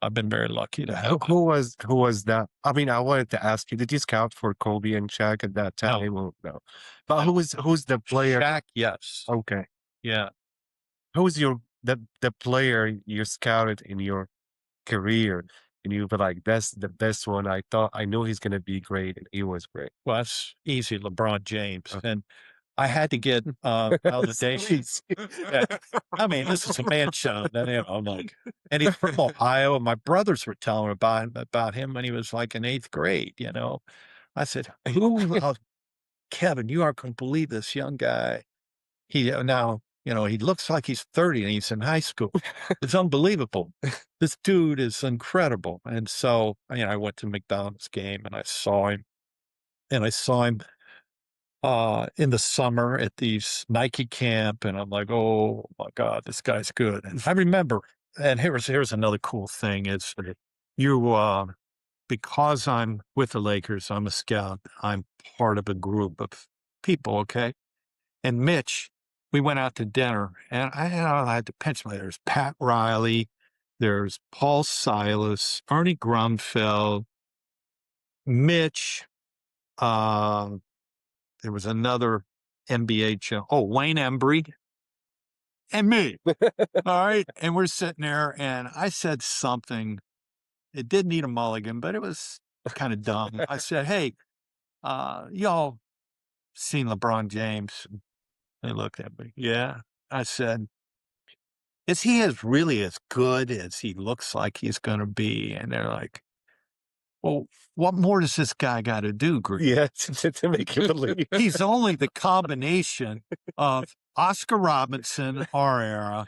I've been very lucky to have. Who was that? I mean, I wanted to ask you, did you scout for Kobe and Shaq at that time? No. Or no. But who's the player? Shaq, yes. Okay. Yeah. Who's the player you scouted in your career and you were like, that's the best one. I know he's gonna be great, and he was great. Well, that's easy, LeBron James. Okay. And I had to get validation. Yeah. I mean, this is a man show. I'm like, and he's from Ohio. And my brothers were telling me about him when he was like in 8th grade. I said, Kevin, you aren't going to believe this young guy. He looks like he's 30 and he's in high school. It's unbelievable. This dude is incredible. And so, I went to McDonald's game and I saw him. And I saw him in the summer at these Nike camp, and I'm like, oh my God, this guy's good. And I remember, and here's another cool thing is because I'm with the Lakers, I'm a scout, I'm part of a group of people, okay? And Mitch, we went out to dinner, and I had to pinch my, there's Pat Riley, there's Paul Silas, Ernie Grunfeld, Mitch, there was another NBA Wayne Embry, and me. All right. And we're sitting there, and I said something. It did need a mulligan, but it was kind of dumb. I said, hey, y'all seen LeBron James? They looked at me. Yeah. I said, is he really as good as he looks like he's going to be? And they're like, well, what more does this guy got to do, Greg? Yeah, to make you believe. He's only the combination of Oscar Robinson, our era,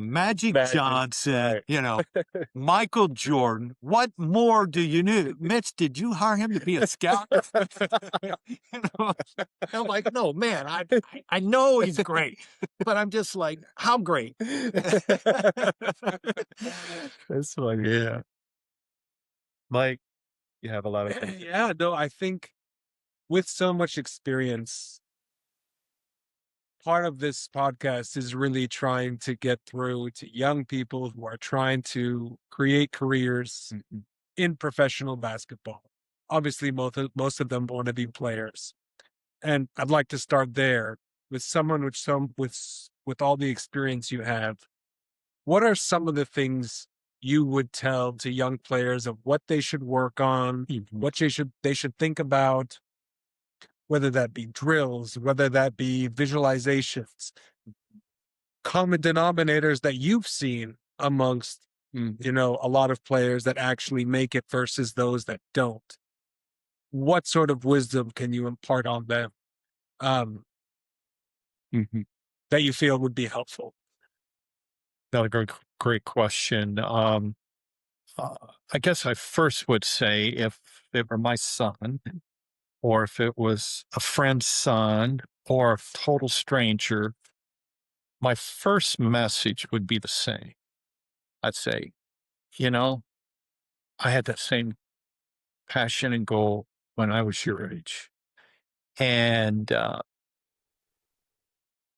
Magic Johnson, right. Michael Jordan. What more do you need? Mitch, did you hire him to be a scout? I'm like, no, man, I know he's great, but I'm just like, how great? That's funny. Yeah. Mike, You have a lot of Yeah, no, I think with so much experience, part of this podcast is really trying to get through to young people who are trying to create careers in professional basketball. Obviously, most of them want to be players, and I'd like to start there with someone with all the experience you have. What are some of the things you would tell to young players of what they should work on, what they should think about, whether that be drills, whether that be visualizations, common denominators that you've seen amongst a lot of players that actually make it versus those that don't? What sort of wisdom can you impart on them um, that you feel would be helpful? Another great question. I guess I first would say if it were my son, or if it was a friend's son, or a total stranger, my first message would be the same. I'd say, you know, I had that same passion and goal when I was your age. And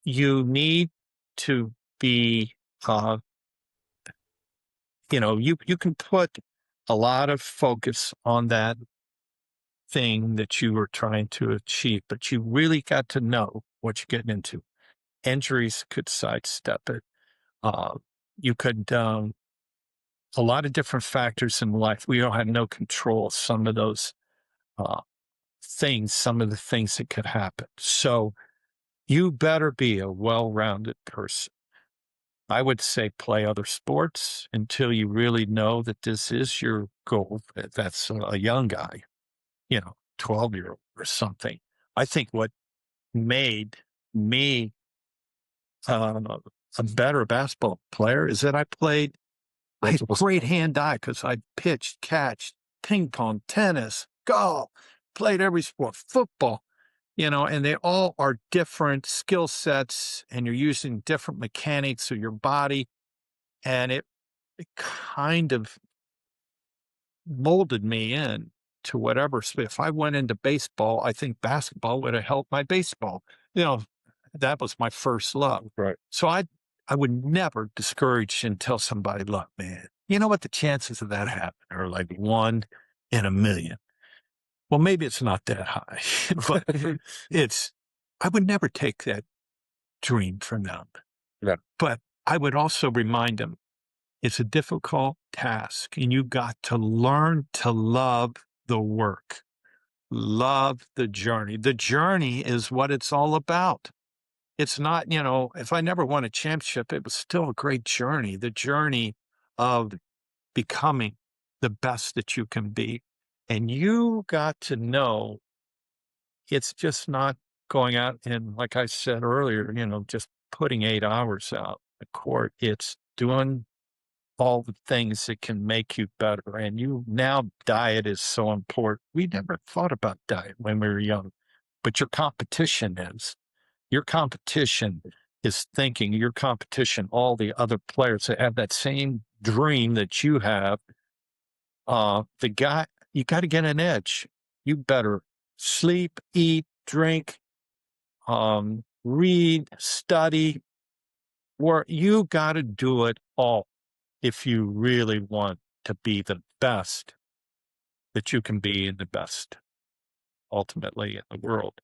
you need to be, you can put a lot of focus on that thing that you were trying to achieve, but you really got to know what you're getting into. Injuries could sidestep it. Uh, you could, a lot of different factors in life. We don't have no control of some of those uh, things, some of the things that could happen. So you better be a well-rounded person. I would say play other sports until you really know that this is your goal. That's a young guy, 12-year-old or something. I think what made me a better basketball player is that I had great hand-eye because I pitched, catched, ping pong, tennis, golf, played every sport, football, and they all are different skill sets, and you're using different mechanics of your body. And it kind of molded me in to whatever. If I went into baseball, I think basketball would have helped my baseball. That was my first love. Right. So I would never discourage and tell somebody, look, man, you know what the chances of that happening are like 1 in a million. Well, maybe it's not that high, but I would never take that dream from them. Yeah. But I would also remind them it's a difficult task, and you got to learn to love the work, love the journey. The journey is what it's all about. It's not, if I never won a championship, it was still a great journey. The journey of becoming the best that you can be. And you got to know it's just not going out and, like I said earlier, just putting 8 hours out the court. It's doing all the things that can make you better. And now diet is so important. We never thought about diet when we were young, but your competition is. Your competition is thinking, your competition, all the other players that have that same dream that you have, you got to get an edge. You better sleep, eat, drink, read, study, work. You got to do it all if you really want to be the best that you can be and the best ultimately in the world.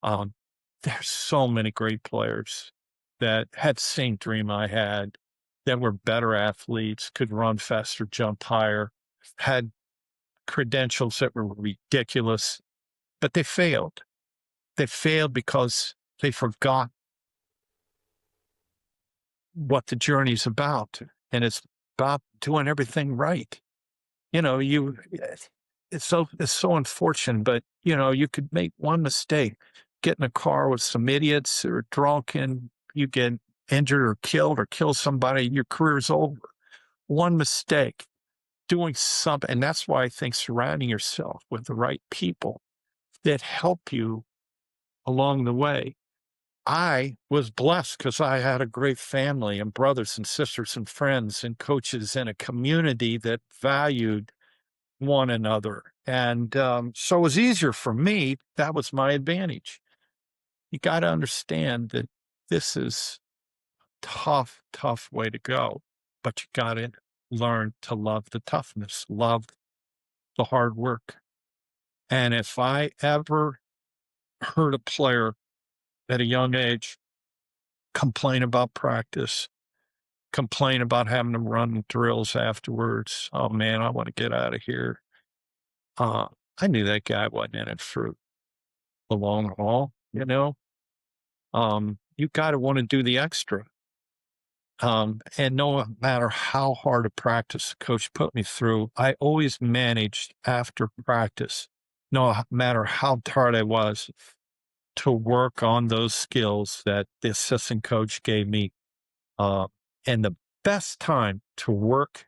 There's so many great players that had the same dream I had, that were better athletes, could run faster, jump higher, had credentials that were ridiculous, but they failed. They failed because they forgot what the journey's about. And it's about doing everything right. It's so unfortunate, but you could make one mistake, get in a car with some idiots or drunk, and you get injured or killed or kill somebody, your career's over. One mistake, doing something. And that's why I think surrounding yourself with the right people that help you along the way. I was blessed because I had a great family and brothers and sisters and friends and coaches and a community that valued one another. And so it was easier for me. That was my advantage. You got to understand that this is tough way to go, but you got to learn to love the toughness, love the hard work. And if I ever heard a player at a young age complain about practice, complain about having to run drills afterwards, oh man, I want to get out of here. I knew that guy wasn't in it for the long haul, you know. You got to want to do the extra. And no matter how hard a practice coach put me through, I always managed after practice, no matter how tired I was, to work on those skills that the assistant coach gave me. And the best time to work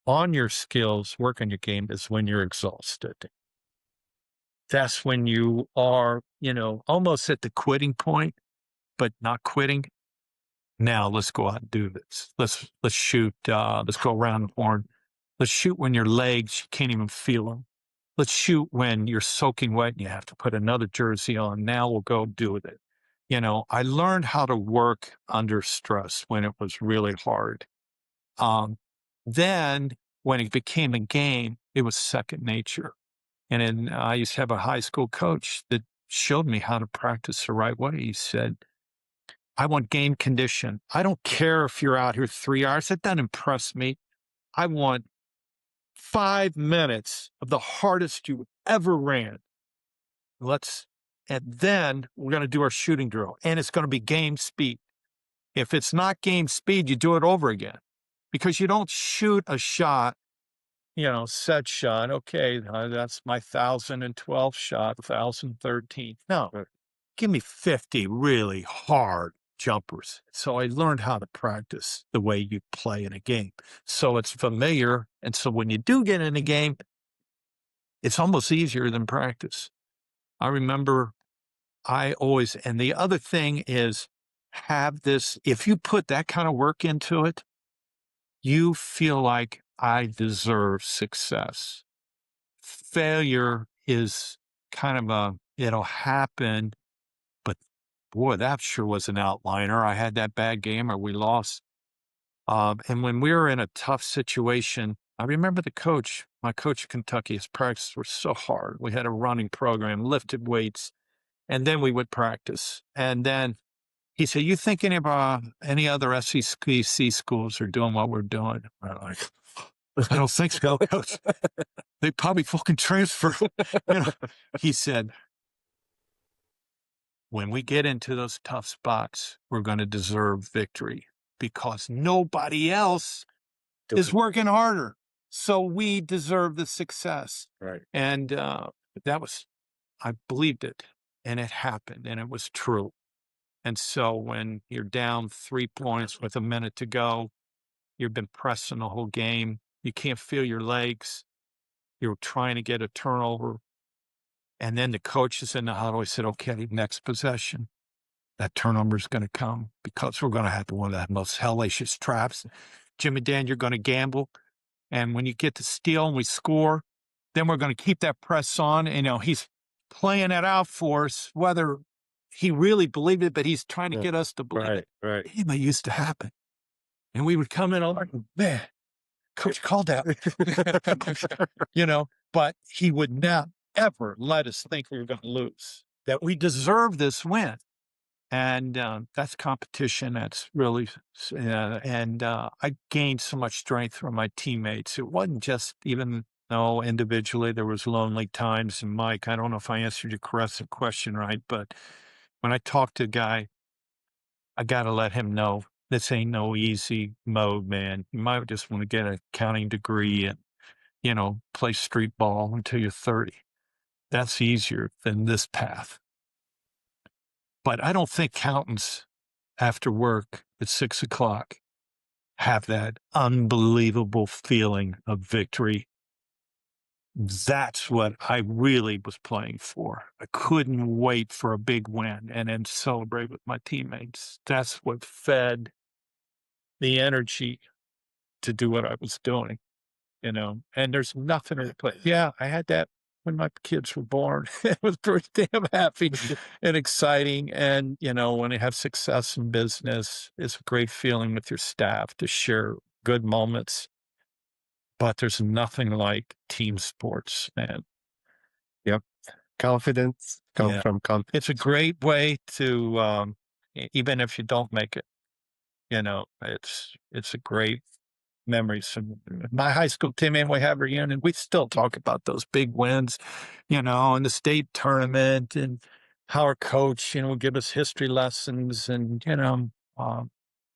on your skills, work on your game is when you're exhausted. That's when you are, almost at the quitting point, but not quitting. Now let's go out and do this. Let's shoot. Let's go around the horn. Let's shoot when your legs, you can't even feel them. Let's shoot when you're soaking wet and you have to put another jersey on. Now we'll go do it. I learned how to work under stress when it was really hard. Then when it became a game, it was second nature. And then I used to have a high school coach that showed me how to practice the right way. He said, I want game condition. I don't care if you're out here 3 hours. That doesn't impress me. I want 5 minutes of the hardest you ever ran. And then we're going to do our shooting drill, and it's going to be game speed. If it's not game speed, you do it over again, because you don't shoot a shot, set shot. Okay, that's my 1012 shot, 1013. No, give me 50 really hard jumpers. So I learned how to practice the way you play in a game. So it's familiar. And so when you do get in a game, it's almost easier than practice. I remember and the other thing is, if you put that kind of work into it, you feel like I deserve success. Failure is kind of it'll happen, but boy, that sure was an outliner. I had that bad game or we lost. And when we were in a tough situation, I remember my coach at Kentucky, his practices were so hard. We had a running program, lifted weights, and then we would practice. And then he said, you think any other SEC schools are doing what we're doing? I'm like, I don't think so, coach. They probably fucking transfer. He said, when we get into those tough spots, we're going to deserve victory because nobody else is working harder. So we deserve the success. Right. And I believed it, and it happened, and it was true. And so when you're down 3 points with a minute to go, you've been pressing the whole game. You can't feel your legs. You're trying to get a turnover. And then the coach is in the huddle. He said, okay, next possession, that turnover is going to come because we're going to have one of the most hellacious traps. Jim and Dan, you're going to gamble. And when you get the steal and we score, then we're going to keep that press on. He's playing it out for us, whether he really believed it, but he's trying to get us to believe it. Right. It used to happen. And we would come in all like, man, coach called out, but he would not ever let us think we were going to lose, that we deserve this win. And that's competition. That's really, I gained so much strength from my teammates. It wasn't just even though individually there was lonely times. And Mike, I don't know if I answered your question right, but when I talk to a guy, I got to let him know this ain't no easy mode, man. You might just want to get an accounting degree and, play street ball until you're 30. That's easier than this path. But I don't think accountants after work at 6 o'clock have that unbelievable feeling of victory. That's what I really was playing for. I couldn't wait for a big win and then celebrate with my teammates. That's what fed the energy to do what I was doing. and there's nothing to replace. Yeah, I had that when my kids were born. It was pretty damn happy and exciting. And, when you have success in business, it's a great feeling with your staff to share good moments. But there's nothing like team sports, man. Yep. Confidence comes Yeah. from confidence. It's a great way to, even if you don't make it, it's a great memories from my high school team. And we have reunion. We still talk about those big wins, in the state tournament, and how our coach, would give us history lessons, um,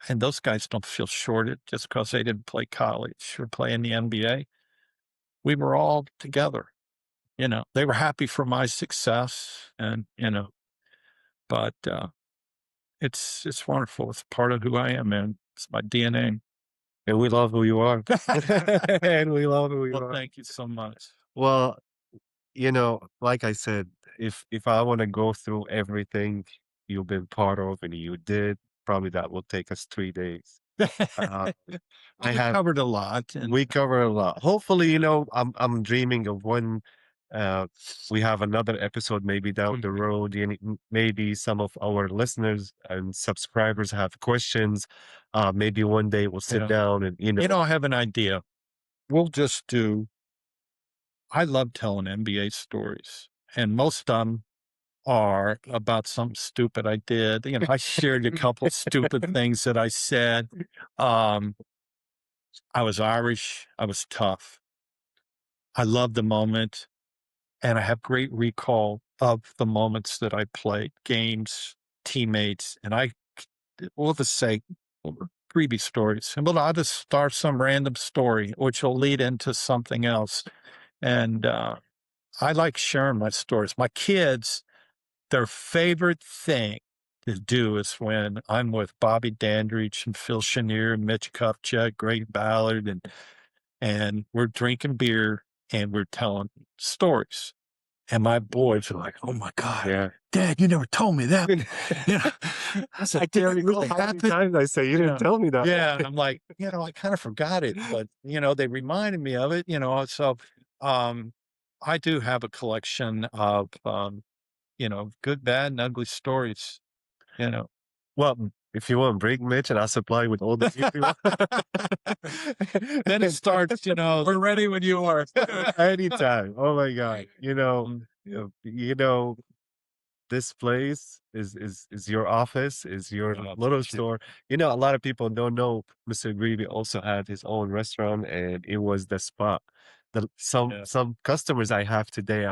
and those guys don't feel shorted just because they didn't play college or play in the NBA. We were all together. They were happy for my success, and but it's wonderful. It's part of who I am, man. It's my DNA. And we love who you are. And we love who you Well, are. thank you so much. Well, like I said, if I want to go through everything you've been part of and you did, probably that will take us 3 days. Uh, I We have covered a lot, and we cover a lot. Hopefully, I'm dreaming of when uh, we have another episode, maybe down the road. And maybe some of our listeners and subscribers have questions. Maybe one day we'll sit Yeah. down and I have an idea. We'll just do. I love telling NBA stories, and most of them are about something stupid I did. I shared a couple of stupid things that I said. Um, I was Irish. I was tough. I love the moment, and I have great recall of the moments that I played, games, teammates, and we'll just say creepy stories. And I'll just start some random story, which will lead into something else. And I like sharing my stories. My kids, their favorite thing to do is when I'm with Bobby Dandridge and Phil Chenier and Mitch Kupchak, Greg Ballard, and we're drinking beer and we're telling stories. And my boys are like, "Oh my God, yeah. Dad, you never told me that." I said, "Dad, it really happened." Times I say you didn't tell me that. Yeah, I'm like, I kind of forgot it, but they reminded me of it. So um, I do have a collection of good, bad, and ugly stories. You know, Well, if you want, bring Mitch and I'll supply with all the beer you want. then it starts. We're ready when you are. Anytime. Oh my God. Mm, This place is your office, is your oh, little thank you. store. A lot of people don't know Mr. Grevey also had his own restaurant and it was the spot. Yeah. Some customers I have today,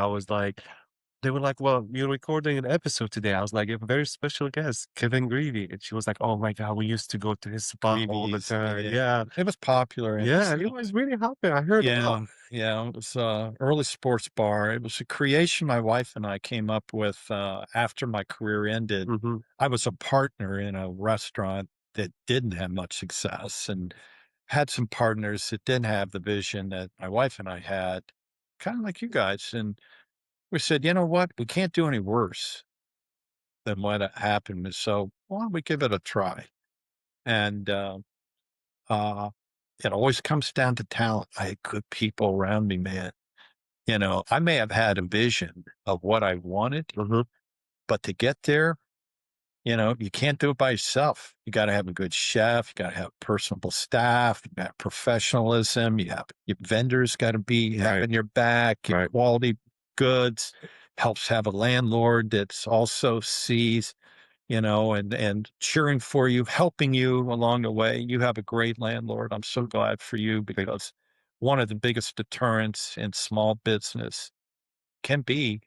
they were like, "Well, you're recording an episode today." I was like, "A very special guest, Kevin Grevey." And she was like, "Oh my God, we used to go to his spot all the Greevies, time." yeah. Yeah. It was popular. And Yeah. And it was really happy. I heard a lot. yeah. It was early sports bar. It was a creation my wife and I came up with after my career ended. Mhm. I was a partner in a restaurant that didn't have much success and had some partners that didn't have the vision that my wife and I had, kind of like you guys. And we said, you know what? We can't do any worse than what happened. And so why don't we give it a try? And uh, it always comes down to talent. I had good people around me, man. I may have had a vision of what I wanted, Mhm. but to get there, you can't do it by yourself. You got to have a good chef. You got to have personable staff. You got professionalism. You have your vendors got to be having your back. Your Right. quality goods helps have a landlord that's also sees, and cheering for you, helping you along the way. You have a great landlord. I'm so glad for you because one of the biggest deterrents in small business can be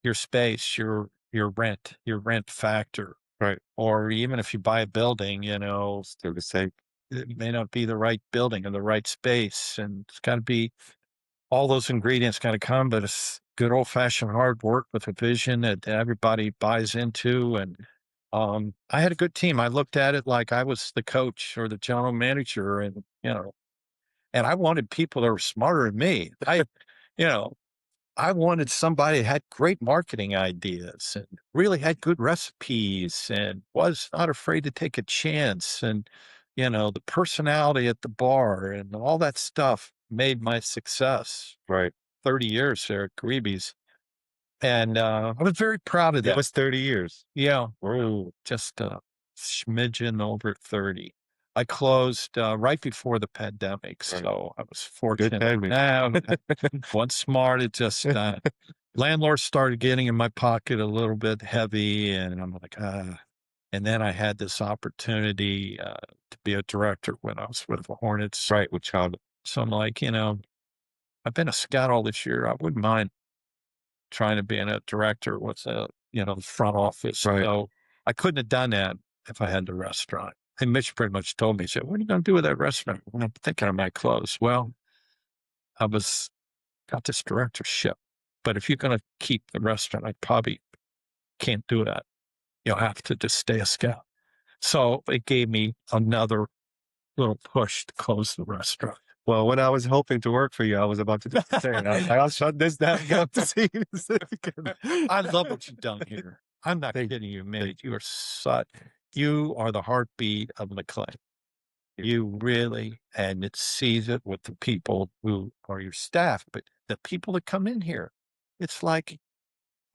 your space, your rent factor. Right. Or even if you buy a building, Still the same. it may not be the right building or the right space. And it's got to be all those ingredients got to come, but it's good old fashioned hard work with a vision that everybody buys into. And I had a good team. I looked at it like I was the coach or the general manager, and I wanted people that were smarter than me. You know, I wanted somebody that had great marketing ideas and really had good recipes and was not afraid to take a chance and, the personality at the bar and all that stuff made my success. Right. 30 years there at Grevey's. And I was very proud of It that. was 30 years. Yeah, Oh, just a smidgen over 30. I closed right before the pandemic, right. so I was Good fortunate. timing. Now, once smart, it just landlord started getting in my pocket a little bit heavy, and I'm like, ah. And then I had this opportunity to be a director when I was with the Hornets. Right, with child. So I'm like, I've been a scout all this year. I wouldn't mind trying to be a director with the front office. Right. So I couldn't have done that if I had the restaurant. And Mitch pretty much told me, he said, "What are you going to do with that restaurant?" Well, I'm thinking I might close. Well, I got this directorship, but if you're going to keep the restaurant, I probably can't do that. You'll have to just stay a scout. So it gave me another little push to close the restaurant. Well, when I was hoping to work for you, I was about to do the same. I'll shut this down. Go to see I love what you've done here. I'm not kidding you, man. You are the heartbeat of McLean. You really, and it sees it with the people who are your staff, but the people that come in here, it's like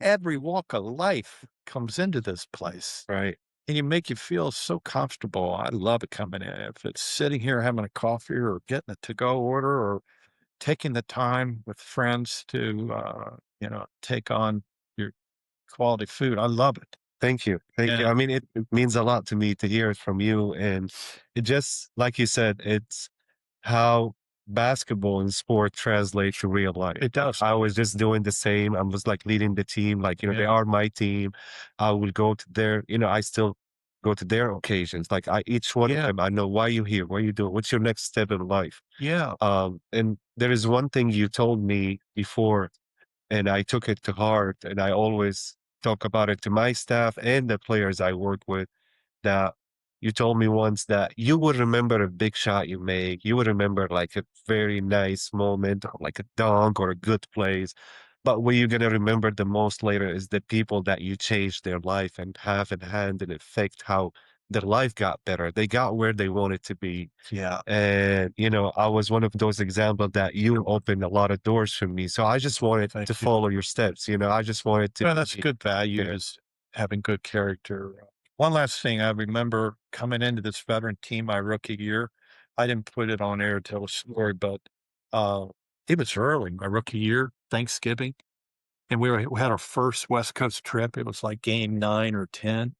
every walk of life comes into this place. Right. And you make you feel so comfortable. I love it coming in. If it's sitting here having a coffee or getting a to-go order or taking the time with friends to, take on your quality food. I love it. Thank you. Thank you. Yeah. I mean, it means a lot to me to hear it from you. And it just, like you said, it's how basketball and sport translate to real life. It does. I was just doing the same. I was like leading the team, like, they Yeah. are my team. I will go to their, I still go to their occasions. Like each one of Yeah. them, I know why you here, what you doing, what's your next step in life. Yeah. And there is one thing you told me before, and I took it to heart, and I always talk about it to my staff and the players I work with, that you told me once that you would remember a big shot you make. You would remember like a very nice moment, or like a dunk or a good plays. But what you're gonna remember the most later is the people that you changed their life and have in hand and affect how their life got better. They got where they wanted to be. Yeah. And, I was one of those examples that you opened a lot of doors for me. So I just wanted Thank to you. follow your steps. I just wanted to. Well, that's good value Yeah. is having good character. One last thing I remember coming into this veteran team my rookie year. I didn't put it on air to tell a story, but it was early, my rookie year, Thanksgiving. And we had our first West Coast trip. It was like game 9 or 10,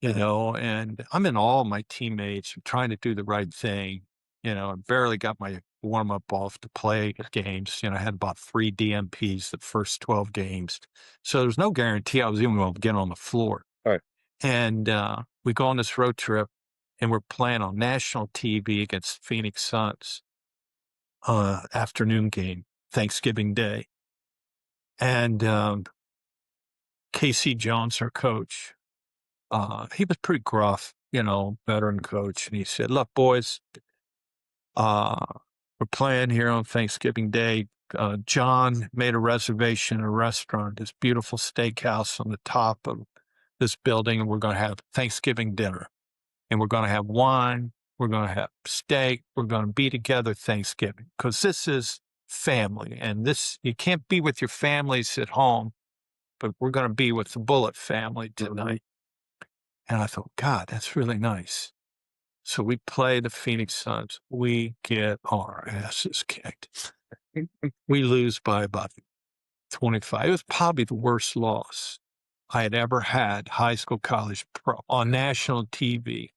and I'm in awe of my teammates trying to do the right thing. I barely got my warm up off to play games. I had about 3 DMPs the first 12 games. So there's no guarantee I was even going to get on the floor. Right. And we go on this road trip and we're playing on national TV against Phoenix Suns afternoon game, Thanksgiving Day. And Casey Jones, our coach, he was pretty gruff, veteran coach. And he said, "Look, boys, we're playing here on Thanksgiving Day. John made a reservation in a restaurant, this beautiful steakhouse on the top of this building, and we're going to have Thanksgiving dinner. And we're going to have wine. We're going to have steak. We're going to be together Thanksgiving because this is family. And you can't be with your families at home, but we're going to be with the Bullet family tonight." And I thought, God, that's really nice. So we play the Phoenix Suns. We get our asses kicked. We lose by about 25. It was probably the worst loss I had ever had, high school, college, pro, on national TV.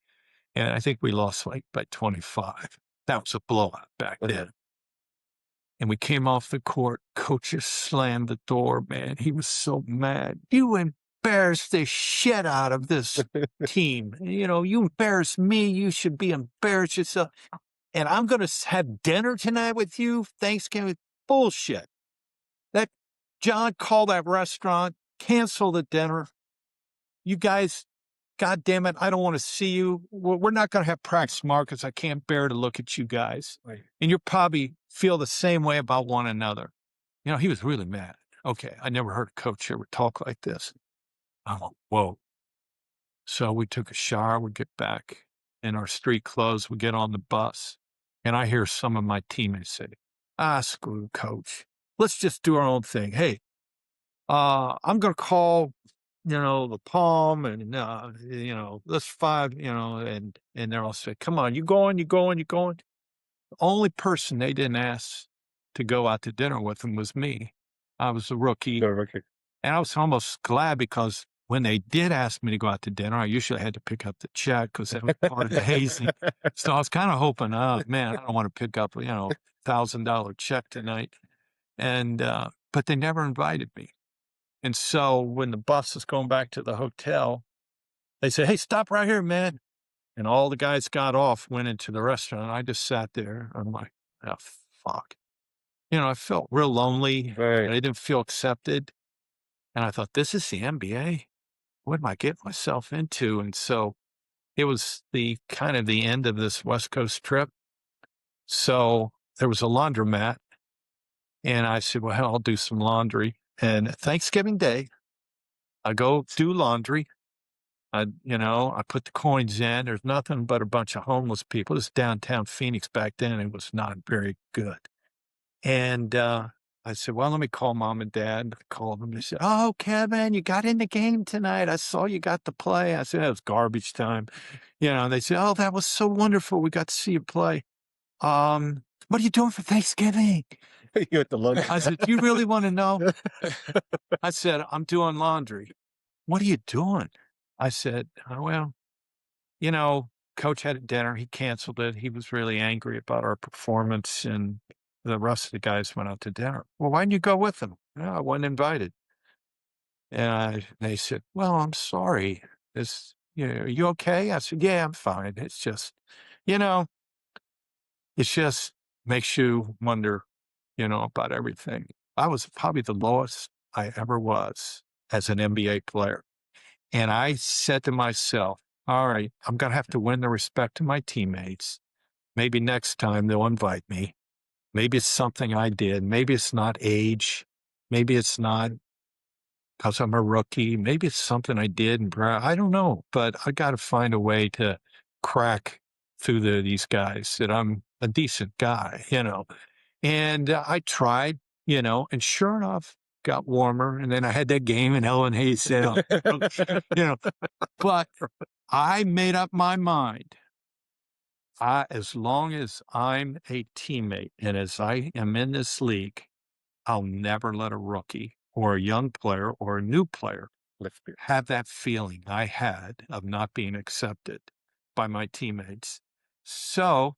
And I think we lost like by 25. That was a blowout back then. And we came off the court. Coach just slammed the door, man. He was so mad. "You embarrassed the shit out of this team. You embarrassed me. You should be embarrassed yourself. And I'm going to have dinner tonight with you. Thanksgiving." Bullshit. That John called that restaurant, cancel the dinner. You guys, God damn it, I don't want to see you. We're not going to have practice tomorrow because I can't bear to look at you guys. Right. And you'll probably feel the same way about one another. He was really mad. Okay, I never heard a coach ever talk like this. I'm like, whoa. So we took a shower, we get back in our street clothes, we get on the bus, and I hear some of my teammates say, screw coach. Let's just do our own thing. Hey, I'm going to call, the Palm and, let's five, and they're all say, come on, you going, you going, you going. The only person they didn't ask to go out to dinner with them was me. I was a rookie. And I was almost glad because when they did ask me to go out to dinner, I usually had to pick up the check because that was part of the hazing. So I was kind of hoping, oh man, I don't want to pick up, $1,000 check tonight. And, but they never invited me. And so when the bus was going back to the hotel, they said, hey, stop right here, man. And all the guys got off, went into the restaurant. And I just sat there. I'm like, oh, fuck. I felt real lonely. Right. I didn't feel accepted. And I thought, this is the NBA. What am I getting myself into? And so it was the kind of the end of this West Coast trip. So there was a laundromat. And I said, well, hell, I'll do some laundry. And Thanksgiving Day, I go do laundry. I put the coins in. There's nothing but a bunch of homeless people. It's downtown Phoenix back then, and it was not very good. And I said, well, let me call mom and dad. I called them. They said, oh, Kevin, you got in the game tonight. I saw you got to play. I said, it was garbage time. They said, oh, that was so wonderful. We got to see you play. What are you doing for Thanksgiving? You at the lunch. I said, do you really want to know? I said, I'm doing laundry. What are you doing? I said, oh, well, coach had a dinner. He canceled it. He was really angry about our performance, and the rest of the guys went out to dinner. Well, why didn't you go with them? No, I wasn't invited. And they said, well, I'm sorry. Are you okay? I said, yeah, I'm fine. It's just, it just makes you wonder, about everything. I was probably the lowest I ever was as an NBA player. And I said to myself, all right, I'm going to have to win the respect of my teammates. Maybe next time they'll invite me. Maybe it's something I did. Maybe it's not age. Maybe it's not because I'm a rookie. Maybe it's something I did. And I don't know, but I got to find a way to crack through these guys that I'm a decent guy, And I tried, and sure enough, got warmer. And then I had that game and Elvin Hayes said, but I made up my mind. As long as I'm a teammate and as I am in this league, I'll never let a rookie or a young player or a new player have that feeling I had of not being accepted by my teammates. So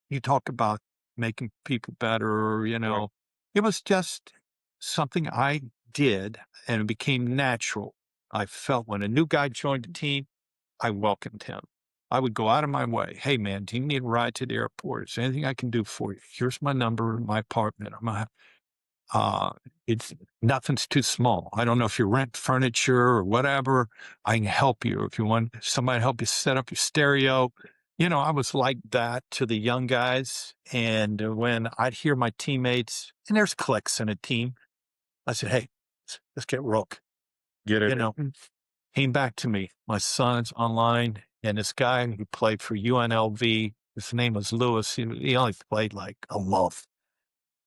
you talk about making people better, Right. it was just something I did and it became natural. I felt when a new guy joined the team, I welcomed him. I would go out of my way. Hey, man, do you need a ride to the airport? Is there anything I can do for you? Here's my number, my apartment. It's nothing's too small. I don't know if you rent furniture or whatever. I can help you if you want somebody to help you set up your stereo. I was like that to the young guys. And when I'd hear my teammates, and there's cliques in a team, I said, hey, let's get Rook. Get it. Came back to me. My son's online, and this guy who played for UNLV, his name was Lewis. He only played like a month.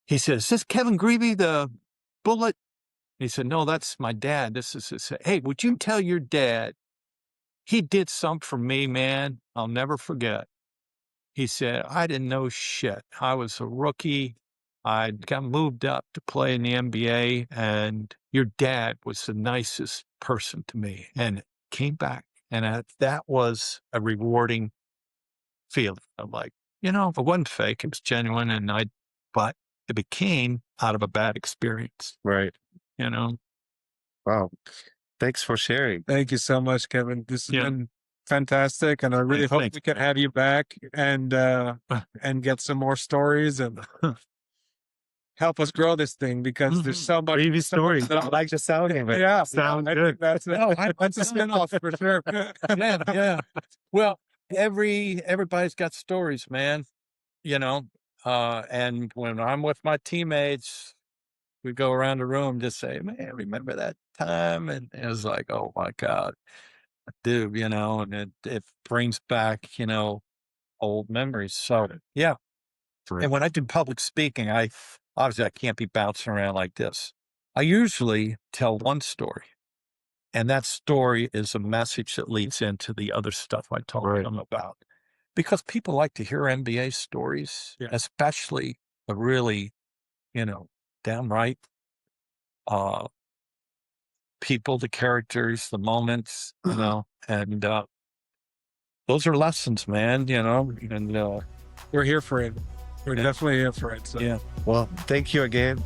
He says, is this Kevin Grevey, the Bullet? He said, no, that's my dad. This is his. Hey, would you tell your dad he did something for me, man? I'll never forget. He said, I didn't know shit. I was a rookie. I got moved up to play in the NBA, and your dad was the nicest person to me. And came back, and that was a rewarding feeling. I'm like, it wasn't fake. It was genuine, but it became out of a bad experience. Right. Wow. Thanks for sharing. Thank you so much, Kevin. This has Yeah. been fantastic, and I really hope Thanks. we can have you back and get some more stories and help us grow this thing because there's so much Previous stories. I like the sound of it. Yeah, Sounds I good. think that's a spinoff for sure. Yeah. Well, everybody's got stories, man. And when I'm with my teammates, we go around the room, just say, man, remember that time? And it was like, oh my God, I do, and it brings back, old memories. So yeah, And when I do public speaking, obviously I can't be bouncing around like this. I usually tell one story, and that story is a message that leads into the other stuff I talk to them about. Because people like to hear NBA stories, especially the really, downright people, the characters, the moments, and those are lessons, man, and We're here for it. We're definitely here for it. So. Well, thank you again.